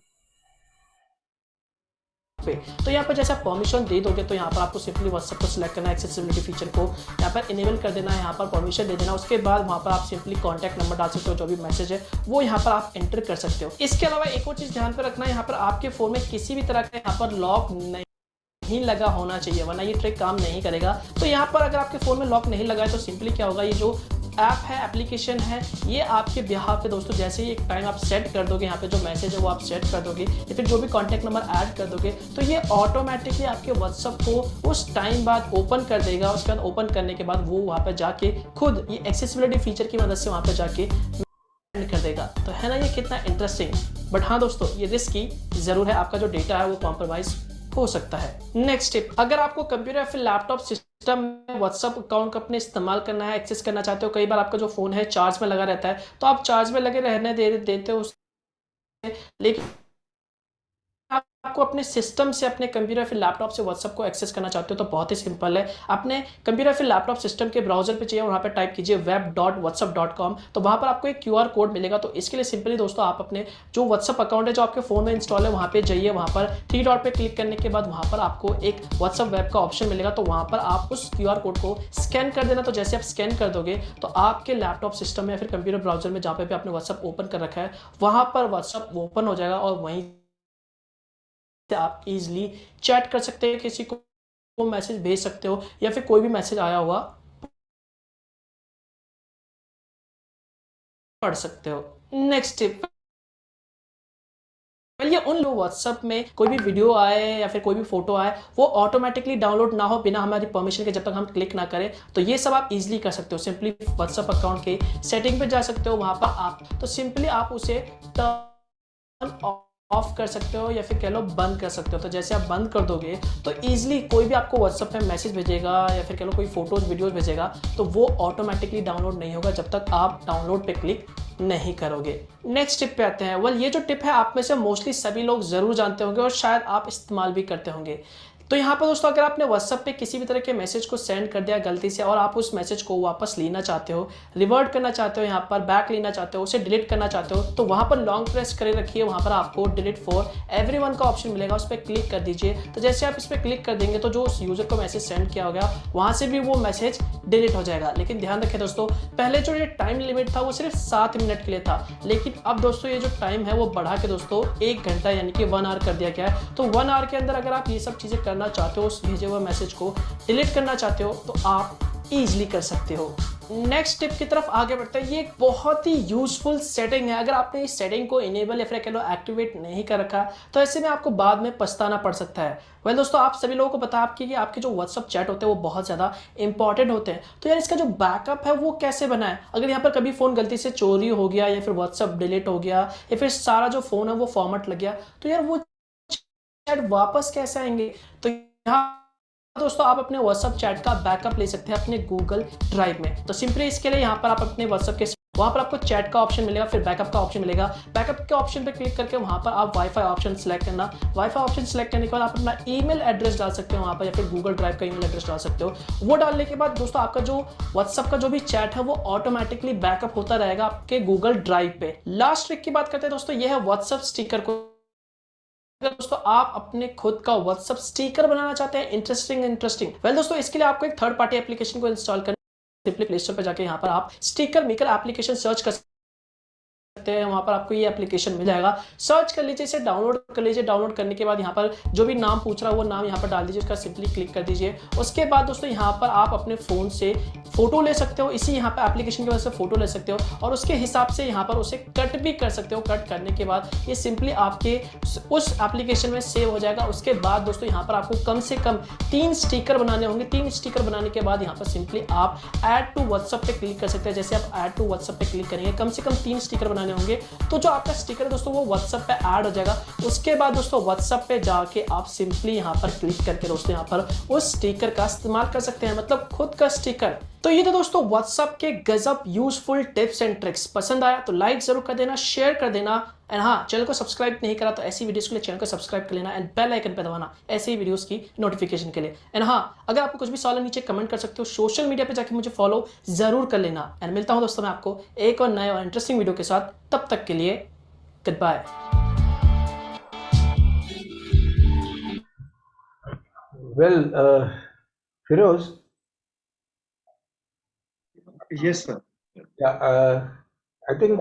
पे। तो यहाँ पर जैसे आप परमिशन दे दोगे तो यहाँ पर आपको सिंपली व्हाट्सएप को सिलेक्ट करना है, एक्सेसिबिलिटी फीचर को यहाँ पर इनेबल कर देना है, यहाँ पर परमिशन दे देना। उसके बाद वहाँ पर आप सिंपली कॉन्टैक्ट नंबर डाल सकते हो, जो भी मैसेज है वो यहाँ पर आप एंटर कर सकते हो। इसके अलावा एक और चीज़ ध्यान पर रखना है, यहाँ पर आपके फ़ोन में किसी भी तरह का यहाँ पर लॉक नहीं लगा होना चाहिए, वरना ये ट्रिक काम नहीं करेगा। तो यहाँ पर अगर आपके फ़ोन में लॉक नहीं लगा है तो सिंपली क्या होगा, ये जो ऐप है, एप्लीकेशन है, ये आपके बिहाफ पे दोस्तों जैसे ही एक टाइम आप सेट कर दोगे, यहाँ पे जो मैसेज है वो आप सेट कर दोगे या फिर जो भी कॉन्टैक्ट नंबर ऐड कर दोगे, तो ये ऑटोमेटिकली आपके व्हाट्सअप को उस टाइम बाद ओपन कर देगा। उसके बाद ओपन करने के बाद वो वहाँ पे जाके खुद ये एक्सेसिबिलिटी फीचर की मदद से वहाँ पे जाके कर देगा। तो है ना ये कितना इंटरेस्टिंग। बट हाँ दोस्तों, ये रिस्की जरूर है, आपका जो डेटा है वो कॉम्प्रोमाइज हो सकता है। नेक्स्ट टिप, अगर आपको कंप्यूटर या फिर लैपटॉप सिस्टम में व्हाट्सअप अकाउंट का अपने इस्तेमाल करना है, एक्सेस करना चाहते हो, कई बार आपका जो फोन है चार्ज में लगा रहता है, तो आप चार्ज में लगे रहने देते हो, लेकिन आपको अपने सिस्टम से, अपने कंप्यूटर फिर लैपटॉप से व्हाट्सएप को एक्सेस करना चाहते हो, तो बहुत ही सिंपल है। अपने कंप्यूटर फिर लैपटॉप सिस्टम के ब्राउजर पे चाहिए, वहाँ पे टाइप कीजिए web.whatsapp.com, तो वहाँ पर आपको एक QR कोड मिलेगा। तो इसके लिए सिंपली दोस्तों आप अपने जो व्हाट्सएप अकाउंट है जो आपके फोन में इंस्टॉल है वहाँ पे जाइए, वहाँ पर 3 डॉट पे क्लिक करने के बाद वहाँ पर आपको एक व्हाट्सएप वेब का ऑप्शन मिलेगा, तो वहाँ पर आप उस QR कोड को स्कैन कर देना। तो जैसे आप स्कैन कर दोगे तो आपके लैपटॉप सिस्टम में या फिर कंप्यूटर ब्राउजर में जहाँ पे भी आपने व्हाट्सएप ओपन कर रखा है वहाँ पर व्हाट्सएप ओपन हो जाएगा और वहीं आप इजीली चैट कर सकते हैं, किसी को मैसेज भेज सकते हो या फिर कोई भी मैसेज आया हुआ पढ़ सकते हो। नेक्स्ट टिप, ये उन लोग व्हाट्सएप में कोई भी वीडियो आए या फिर कोई भी फोटो आए वो ऑटोमेटिकली डाउनलोड ना हो बिना हमारी परमिशन के, जब तक हम क्लिक ना करें, तो ये सब आप इजीली कर सकते हो। सिंपली व्हाट्सएप अकाउंट के सेटिंग पे जा सकते हो, वहां पर आप तो सिंपली आप उसे टर्न ऑफ कर सकते हो या फिर कह लो बंद कर सकते हो। तो जैसे आप बंद कर दोगे तो इजीली कोई भी आपको व्हाट्सएप पे मैसेज भेजेगा या फिर कह लो कोई फोटोज वीडियोज भेजेगा तो वो ऑटोमेटिकली डाउनलोड नहीं होगा जब तक आप डाउनलोड पे क्लिक नहीं करोगे। नेक्स्ट टिप पे आते हैं। वेल, ये जो टिप है आप में से मोस्टली सभी लोग जरूर जानते होंगे और शायद आप इस्तेमाल भी करते होंगे। तो यहाँ पर दोस्तों, अगर आपने व्हाट्सएप पे किसी भी तरह के मैसेज को सेंड कर दिया गलती से और आप उस मैसेज को वापस लेना चाहते हो, रिवर्ट करना चाहते हो, यहाँ पर बैक लेना चाहते हो, उसे डिलीट करना चाहते हो, तो वहाँ पर लॉन्ग प्रेस करे रखिए, वहाँ पर आपको डिलीट फॉर एवरीवन का ऑप्शन मिलेगा, उस पर क्लिक कर दीजिए। तो जैसे आप इस पर क्लिक कर देंगे तो जो उस यूजर को मैसेज सेंड किया होगा वहाँ से भी वो मैसेज डिलीट हो जाएगा। लेकिन ध्यान रखें दोस्तों, पहले जो ये टाइम लिमिट था वो सिर्फ 7 मिनट के लिए था, लेकिन अब दोस्तों ये जो टाइम है वो बढ़ा के दोस्तों 1 घंटा यानी कि 1 आवर कर दिया गया है। तो 1 आवर के अंदर अगर आप ये सब चीज़ें करना चाहते हो, उस भेजे हुए मैसेज को डिलीट करना चाहते हो, तो आप इजीली कर सकते हो। नेक्स्ट टिप की तरफ आगे बढ़ते हैं। ये एक बहुत ही यूजफुल सेटिंग है। अगर आपने इस सेटिंग को इनेबल या फिर कह लो एक्टिवेट नहीं कर रखा तो ऐसे में आपको बाद में पछताना पड़ सकता है। वेल दोस्तों, आप सभी लोगों को पता है कि आपके जो व्हाट्सअप चैट होते हैं वो बहुत ज़्यादा इंपॉर्टेंट होते हैं। तो यार इसका जो बैकअप है वो कैसे बनाए? अगर यहाँ पर कभी फ़ोन गलती से चोरी हो गया या फिर व्हाट्सअप डिलीट हो गया या फिर सारा जो फ़ोन है वो फॉर्मेट लग गया, तो यार वो चैट वापस कैसे आएंगे? तो यहाँ दोस्तों आप अपने व्हाट्सएप चैट का बैकअप ले सकते हैं अपने गूगल ड्राइव में। तो सिंपली इसके लिए यहाँ पर आप अपने व्हाट्सएप के वहाँ पर आपको चैट का ऑप्शन मिलेगा, फिर बैकअप का ऑप्शन मिलेगा। बैकअप के ऑप्शन पे क्लिक करके वहाँ पर आप वाईफाई ऑप्शन सेलेक्ट करना। वाईफाई ऑप्शन सेलेक्ट करने के बाद आप अपना ईमेल एड्रेस डाल सकते हो वहाँ पर या फिर गूगल ड्राइव का ईमेल एड्रेस डाल सकते हो। वो डालने के बाद दोस्तों आपका जो व्हाट्सएप का जो भी चैट है वो ऑटोमेटिकली बैकअप होता रहेगा आपके गूगल ड्राइव पे। लास्ट ट्रिक की बात करते हैं दोस्तों, ये है व्हाट्सएप स्टिकर को। दोस्तों आप अपने खुद का व्हाट्सएप स्टिकर बनाना चाहते हैं इंटरेस्टिंग वेल दोस्तों, इसके लिए आपको एक थर्ड पार्टी एप्लीकेशन को इंस्टॉल करना है। सिंपली प्ले स्टोर पर जाके यहाँ पर आप स्टिकर मेकर एप्लीकेशन सर्च कर सकते हैं। वहां पर आपको ये एप्लीकेशन मिल जाएगा, सर्च कर लीजिए, इसे डाउनलोड कर लीजिए। डाउनलोड करने के बाद यहाँ पर जो भी नाम पूछ रहा है वो नाम यहाँ पर डाल दीजिए, उसका सिंपली क्लिक कर दीजिए। उसके बाद दोस्तों यहाँ पर आप अपने फोन से फोटो ले सकते हो, इसी यहाँ पे एप्लीकेशन की वजह से फोटो ले सकते हो और उसके हिसाब से यहाँ पर उसे कट भी कर सकते हो। कट करने के बाद ये सिंपली आपके उस एप्लीकेशन में सेव हो जाएगा। उसके बाद दोस्तों यहाँ पर आपको कम से कम 3 स्टिकर बनाने होंगे। 3 स्टिकर बनाने के बाद यहाँ पर सिंपली आप ऐड टू व्हाट्सएप पे क्लिक कर सकते हैं। जैसे आप ऐड टू व्हाट्सएप पे क्लिक करेंगे, कम से कम 3 स्टिकर बनाने होंगे, तो जो आपका स्टिकर है दोस्तों वो व्हाट्सएप पे ऐड हो जाएगा। उसके बाद दोस्तों व्हाट्सएप पे जाके आप सिंपली यहाँ पर क्लिक करके दोस्तों यहाँ पर उस स्टिकर का इस्तेमाल कर सकते हैं, मतलब खुद का स्टिकर। तो ये तो दोस्तों व्हाट्सएप के गजब यूजफुल टिप्स एंड ट्रिक्स। पसंद आया तो लाइक जरूर कर देना, शेयर कर देना एंड हाँ, चैनल को सब्सक्राइब नहीं करा तो ऐसी वीडियोस के लिए चैनल को सब्सक्राइब कर लेना एंड बेल आइकन पे दबाना ऐसे ही वीडियोस की नोटिफिकेशन के लिए। एंड हाँ, अगर आपको कुछ भी सवाल है नीचे कमेंट कर सकते हो, सोशल मीडिया पे जाके मुझे फॉलो जरूर कर लेना। एंड मिलता हूँ दोस्तों मैं आपको एक और नए और इंटरेस्टिंग वीडियो के साथ, तब तक के लिए goodbye. Well, Firoz, Yes, sir. yeah, I think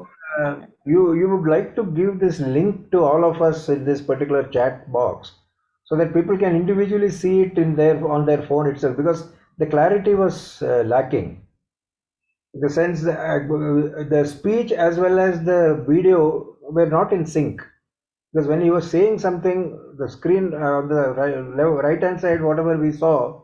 you would like to give this link to all of us in this particular chat box so that people can individually see it on their phone itself, because the clarity was lacking. In the sense that the speech as well as the video were not in sync. Because when he was saying something, the screen on the right hand side, whatever we saw,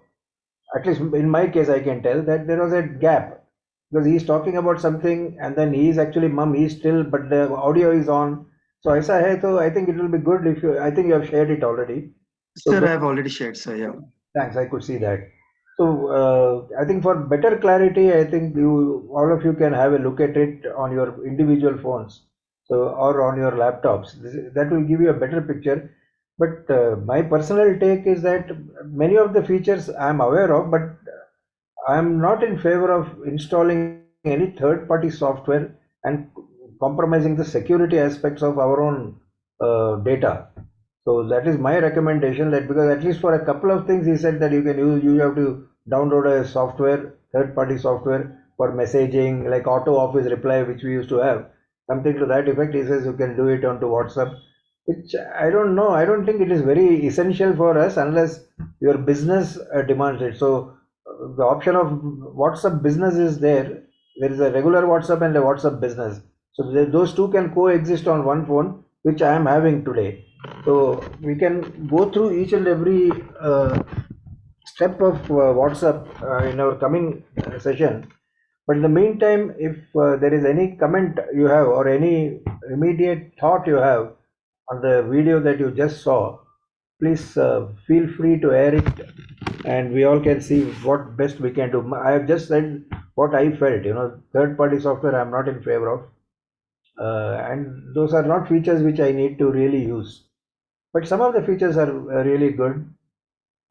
at least in my case, I can tell that there was a gap because he's talking about something and then he's actually mum, he's still, but the audio is on. So ऐसा है तो I think it will be good if you, I think you have shared it already. So Sir, I have already shared, sir. Yeah. thanks, I could see that. So I think for better clarity, I think you all of you can have a look at it on your individual phones, so or on your laptops. That will give you a better picture. But my personal take is that many of the features I'm aware of, but I'm not in favor of installing any third-party software and compromising the security aspects of our own data. So that is my recommendation. That because at least for a couple of things, he said that you can use, you have to download a software, third-party software for messaging, like auto office reply, which we used to have, something to that effect. He says you can do it onto WhatsApp, which I don't know. I don't think it is very essential for us unless your business demands it. So the option of WhatsApp business is there. There is a regular WhatsApp and a WhatsApp business. So those two can coexist on one phone, which I am having today. So we can go through each and every step of WhatsApp in our coming session. But in the meantime, if there is any comment you have or any immediate thought you have on the video that you just saw, please feel free to air it and we all can see what best we can do. I have just said what I felt, third party software I'm not in favor of. And those are not features which I need to really use. But some of the features are really good,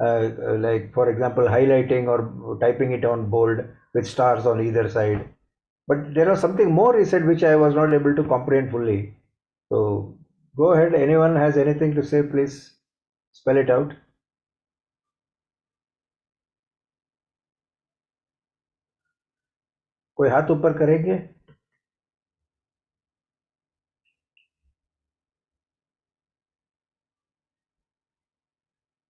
like for example, highlighting or typing it on bold with stars on either side. But there was something more he said which I was not able to comprehend fully. So go ahead. Anyone has anything to say, please spell it out. कोई हाथ ऊपर करेंगे?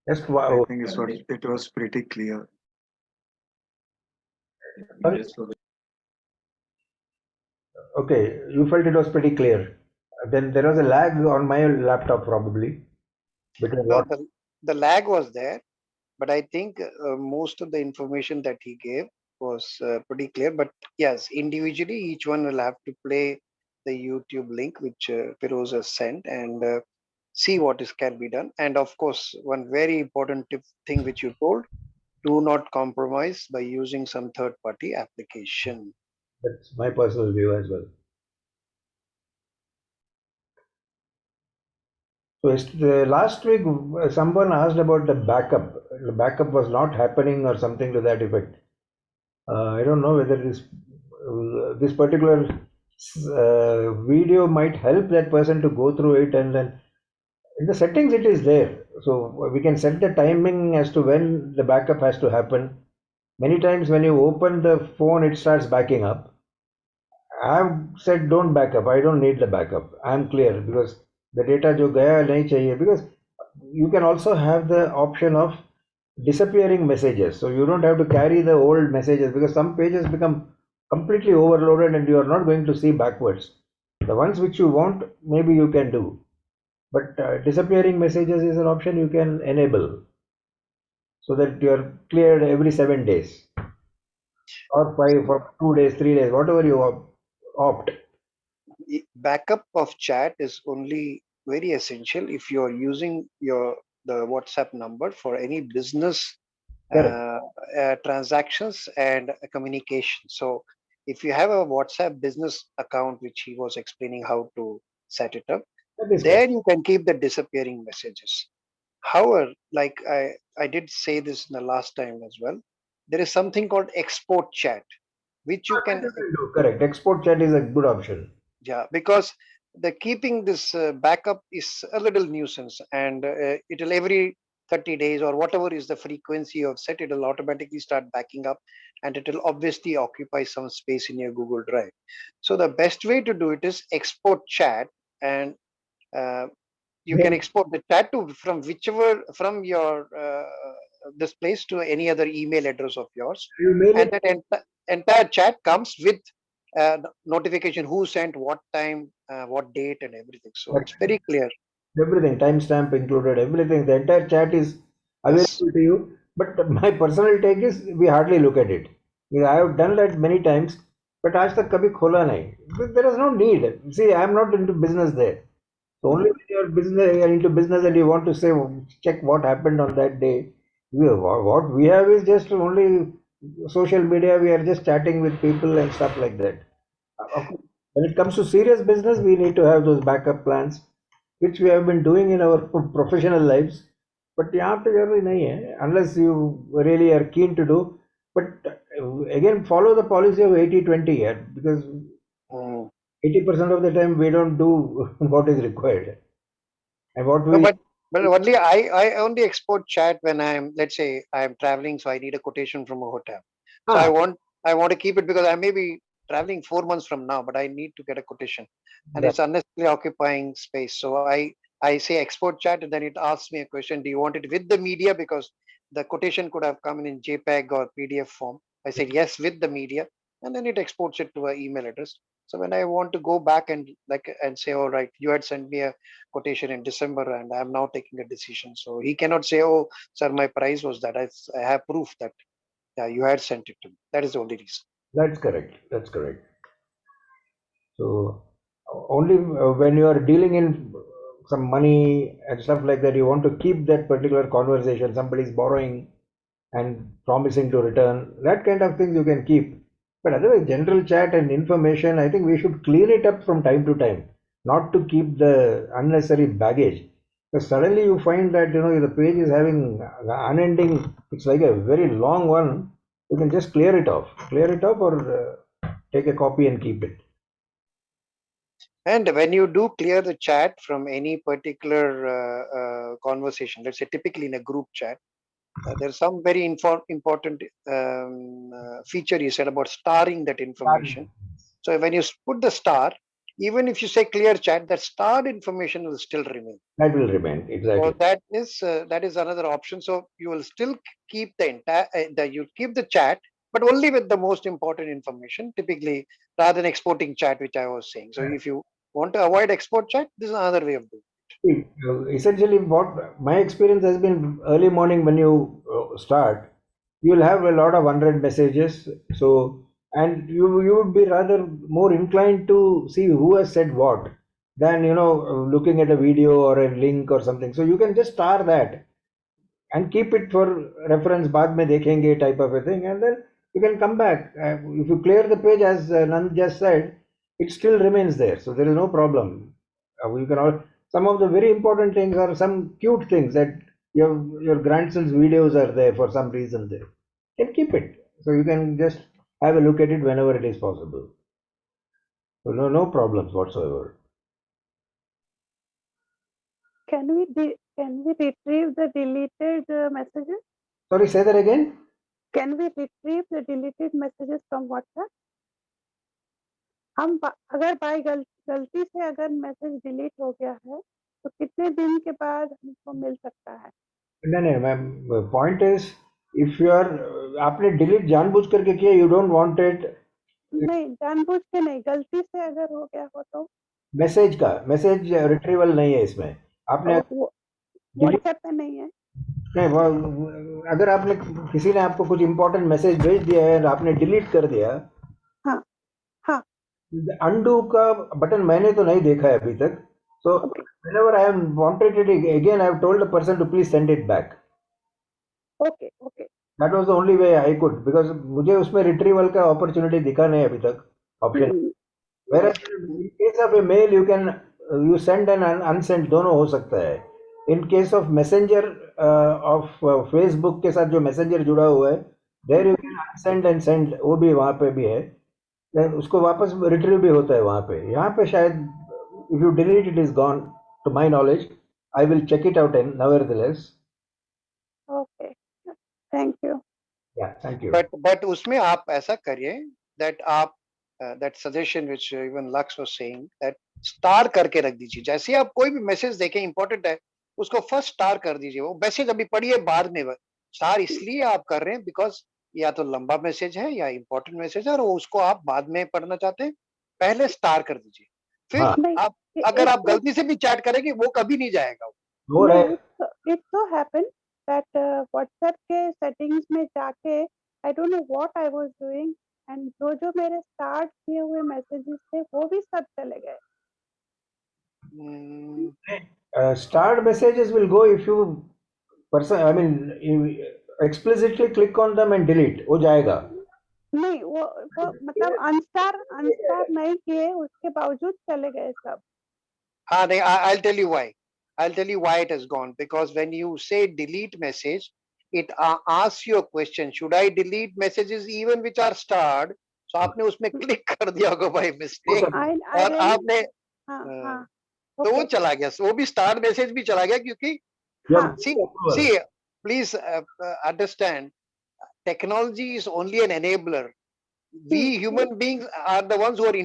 Just I think it was pretty clear. Sorry? Okay, you felt it was pretty clear. Then there was a lag on my laptop probably between No, what the lag was there, but I think most of the information that he gave was pretty clear. But yes, individually, each one will have to play the YouTube link which Firoz has sent and see what can be done. And of course, one very important thing which you told: do not compromise by using some third-party application. that's my personal view as well. So last week, someone asked about the backup. The backup was not happening or something to that effect. I don't know whether this particular video might help that person to go through it, and then in the settings it is there. So we can set the timing as to when the backup has to happen. Many times when you open the phone, it starts backing up. I've said don't back up. I don't need the backup. I'm clear because the data जो गया नहीं चाहिए, because you can also have the option of disappearing messages. So you don't have to carry the old messages because some pages become completely overloaded and you are not going to see backwards. The ones which you want, maybe you can do. But disappearing messages is an option you can enable so that you are cleared every 7 days or 5 for 2 days, 3 days, whatever you opt. Backup of chat is only very essential if you're using the WhatsApp number for any business transactions and communication. So if you have a WhatsApp business account, which he was explaining how to set it up, there you can keep the disappearing messages. However, like I did say this in the last time as well, there is something called export chat, which you can do. Correct. Export chat is a good option. Yeah, because the keeping this backup is a little nuisance, and it'll every 30 days or whatever is the frequency of set, it'll automatically start backing up, and it'll obviously occupy some space in your Google Drive. So the best way to do it is export chat, and you can export the chat to from your this place to any other email address of yours, You mail and it. that entire chat comes with notification who sent, what time, what date, and everything. So it's very clear. Everything, timestamp included, everything. The entire chat is Yes. available to you. But my personal take is we hardly look at it. I have done that many times, but आज तक कभी खोला नहीं. There is no need. See, I am not into business there. So only when you are into business and you want to say check what happened on that day. What we have is just only social media. We are just chatting with people and stuff like that. When it comes to serious business, we need to have those backup plans, which we have been doing in our professional lives. But यहाँ पे जरूरी नहीं है, unless you really are keen to do. But again, follow the policy of 80-20 here, because Mm. 80% of the time we don't do what is required. And what No, we but only I only export chat when I'm, let's say I'm traveling, so I need a quotation from a hotel. So Ah. I want to keep it because I may be traveling 4 months from now, but I need to get a quotation, and Right. it's unnecessarily occupying space. So I say export chat, and then it asks me a question: do you want it with the media? Because the quotation could have come in JPEG or PDF form. I said yes with the media, and then it exports it to an email address. So when I want to go back and say, all right, you had sent me a quotation in December and I'm now taking a decision. So he cannot say, oh, sir, my price was that. I have proof that you had sent it to me. That is the only reason. That's correct. That's correct. So only when you are dealing in some money and stuff like that, you want to keep that particular conversation. Somebody is borrowing and promising to return. That kind of things you can keep. But otherwise, general chat and information, I think we should clean it up from time to time, not to keep the unnecessary baggage. Because suddenly you find that the page is having unending. It's like a very long one. You can just clear it off, or take a copy and keep it. And when you do clear the chat from any particular conversation, let's say typically in a group chat, there's some very important feature you said about starring that information. So when you put the star, even if you say clear chat, that starred information will still remain. That will remain, exactly. So that is another option. So you will still keep the entire you keep the chat, but only with the most important information. Typically, rather than exporting chat, which I was saying. So if you want to avoid export chat, this is another way of doing it. See, essentially, what my experience has been early morning when you start, you'll have a lot of unread messages. So, and you would be rather more inclined to see who has said what than looking at a video or a link or something. So you can just star that and keep it for reference. बाद में देखेंगे type of a thing, and then you can come back. If you clear the page, as Nand just said, it still remains there, so there is no problem. You can all, some of the very important things are some cute things that your grandson's videos are there for some reason there. You can keep it, so you can just have a look at it whenever it is possible. So no problems whatsoever. Can we retrieve the deleted messages? Sorry, say that again. Can we retrieve the deleted messages from WhatsApp? हम अगर bye गलती से अगर message delete हो गया है तो कितने दिन के बाद हमको मिल सकता है? नहीं ma'am, point is if you are आपने डिलीट जानबूझ करके किया, यू डोंट वांट इट. नहीं, जानबूझ के नहीं, गलती से अगर हो गया हो तो मैसेज रिट्रीवल नहीं है इसमें. आपने व्हाट्सएप पे नहीं है. नहीं, अगर आपने किसी ने आपको कुछ इंपॉर्टेंट मैसेज भेज दिया है और आपने डिलीट कर दिया, हाँ हाँ, अनडू का बटन मैंने तो नहीं देखा है अभी तक. So whenever I have wanted it again, I have told the person to please send it back. Okay. That was the only way I could, because मुझे उसमें retrieval का opportunity दिखा नहीं अभी तक option. Whereas in case of a mail, you send and unsend दोनों हो सकता है. In case of messenger of Facebook के साथ जो messenger जुड़ा हुआ है, there you can unsend and send, वो भी वहाँ पे भी है. Then उसको वापस retrieve भी होता है वहाँ पे. यहाँ पे शायद if you delete it is gone, to my knowledge. I will check it out and nevertheless. Okay, thank you. Yeah, thank you. But उसमें आप ऐसा करिए that आप that suggestion which even Lux was saying, that star करके रख दीजिए. जैसे आप कोई भी मैसेज देखें इंपॉर्टेंट है, उसको फर्स्ट स्टार कर दीजिए. वो मैसेज अभी पढ़िए, बाद में स्टार इसलिए आप कर रहे हैं बिकॉज या तो लंबा मैसेज है या इंपॉर्टेंट मैसेज है और उसको आप बाद में पढ़ना चाहते हैं, पहले स्टार कर दीजिए। फिर हाँ नहीं, आप अगर it आप गलती से भी चैट करेंगे वो कभी नहीं जाएगा। हो रहा नहीं, है। it so happened that WhatsApp के settings में जाके I don't know what I was doing and जो मेरे start किए हुए messages थे वो भी सब चले गए। हम्म, Start messages will go if you you explicitly click on them and delete. हो जाएगा। नहीं, वो मतलब अनस्टार नहीं किए उसके बावजूद चले गए सब। हाँ नहीं, I'll tell you why. I'll tell you why it has gone. Because when you say delete message, it asks you a question. Should I delete messages even which are starred? So आपने उसमें click कर दिया होगा by mistake I और really आपने हाँ हाँ तो वो okay चला गया, वो भी स्टार्ट मैसेज भी चला गया क्योंकि हाँ see please understand, technology is only an enabler. We human beings are the ones who are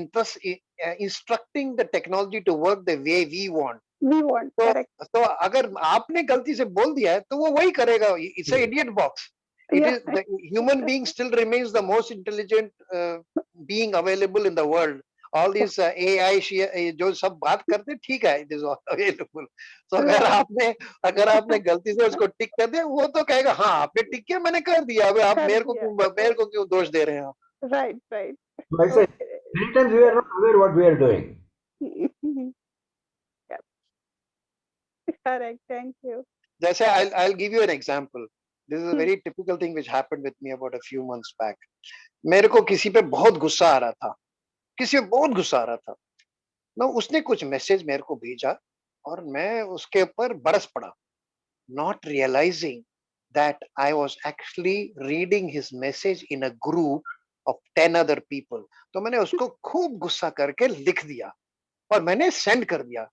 instructing the technology to work the way we want. we want तो correct तो अगर आपने गलती से बोल दिया है तो वो वही करेगा. It's a idiot box. It Yeah. is the human being still remains the most intelligent being available in the world. All these AI जो सब बात करते हैं, ठीक है, it is all available. So अगर आपने गलती से उसको टिक कर दिया, वो तो कहेगा हाँ आपने टिक किया, मैंने कर दिया, अब आप कर मेरे दिया। को क्यों दोष दे रहे हैं आप? right I say many times we are not aware what we are doing. Yeah. Correct, thank you. जैसे I'll give you an example. This is a very typical thing which happened with me about a few months back. मेरे को किसी पे बहुत गुस्सा आ रहा था, किसी पे बहुत गुस्सा आ रहा था ना, उसने कुछ मैसेज मेरे को भेजा और मैं उसके ऊपर बरस पड़ा, not realizing that I was actually reading his message in a group of 10 other people. तो मैंने उसको खूब गुस्सा करके लिख दिया और मैंने सेंड कर दिया.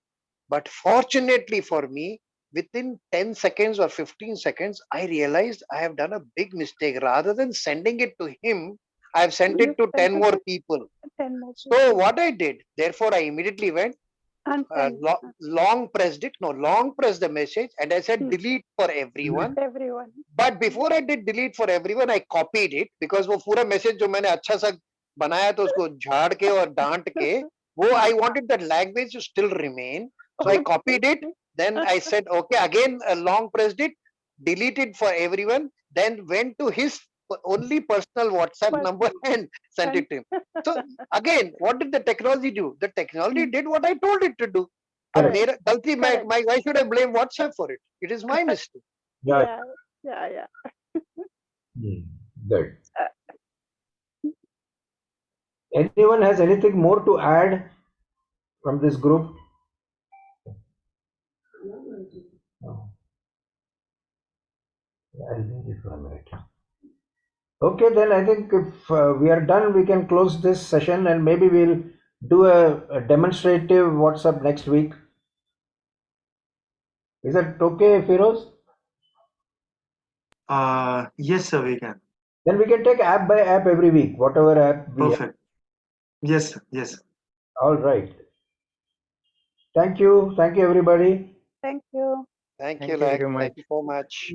But fortunately for me, within 10 seconds or 15 seconds, I realized I have done a big mistake. Rather than sending it to him, I have sent it to 10 more people. 10 more So what I did, therefore I immediately went, long pressed the message and I said delete for everyone. everyone. But before I did delete for everyone, I copied it because वो पूरा message जो मैंने अच्छा सा बनाया तो उसको झाड़ के और डांट के, वो I wanted that language to still remain. So I copied it. Then I said, okay, again, long pressed it, deleted for everyone, then went to his only personal WhatsApp number and sent it to him. So again, what did the technology do? The technology did what I told it to do. अब Correct. मेरा गलती, why should I blame WhatsApp for it? It is my mistake. Yeah. Yeah. Good. Anyone has anything more to add from this group? No. I'll leave it for a minute. Okay, then I think if we are done, we can close this session and maybe we'll do a demonstrative WhatsApp next week. Is that okay, Firoz? Yes, sir, we can. Then we can take app by app every week, whatever app we have. Perfect. Yes, sir. Yes. All right. Thank you. Thank you, everybody. Thank you. Thank Thank you, you Lex. very much. Thank you so much.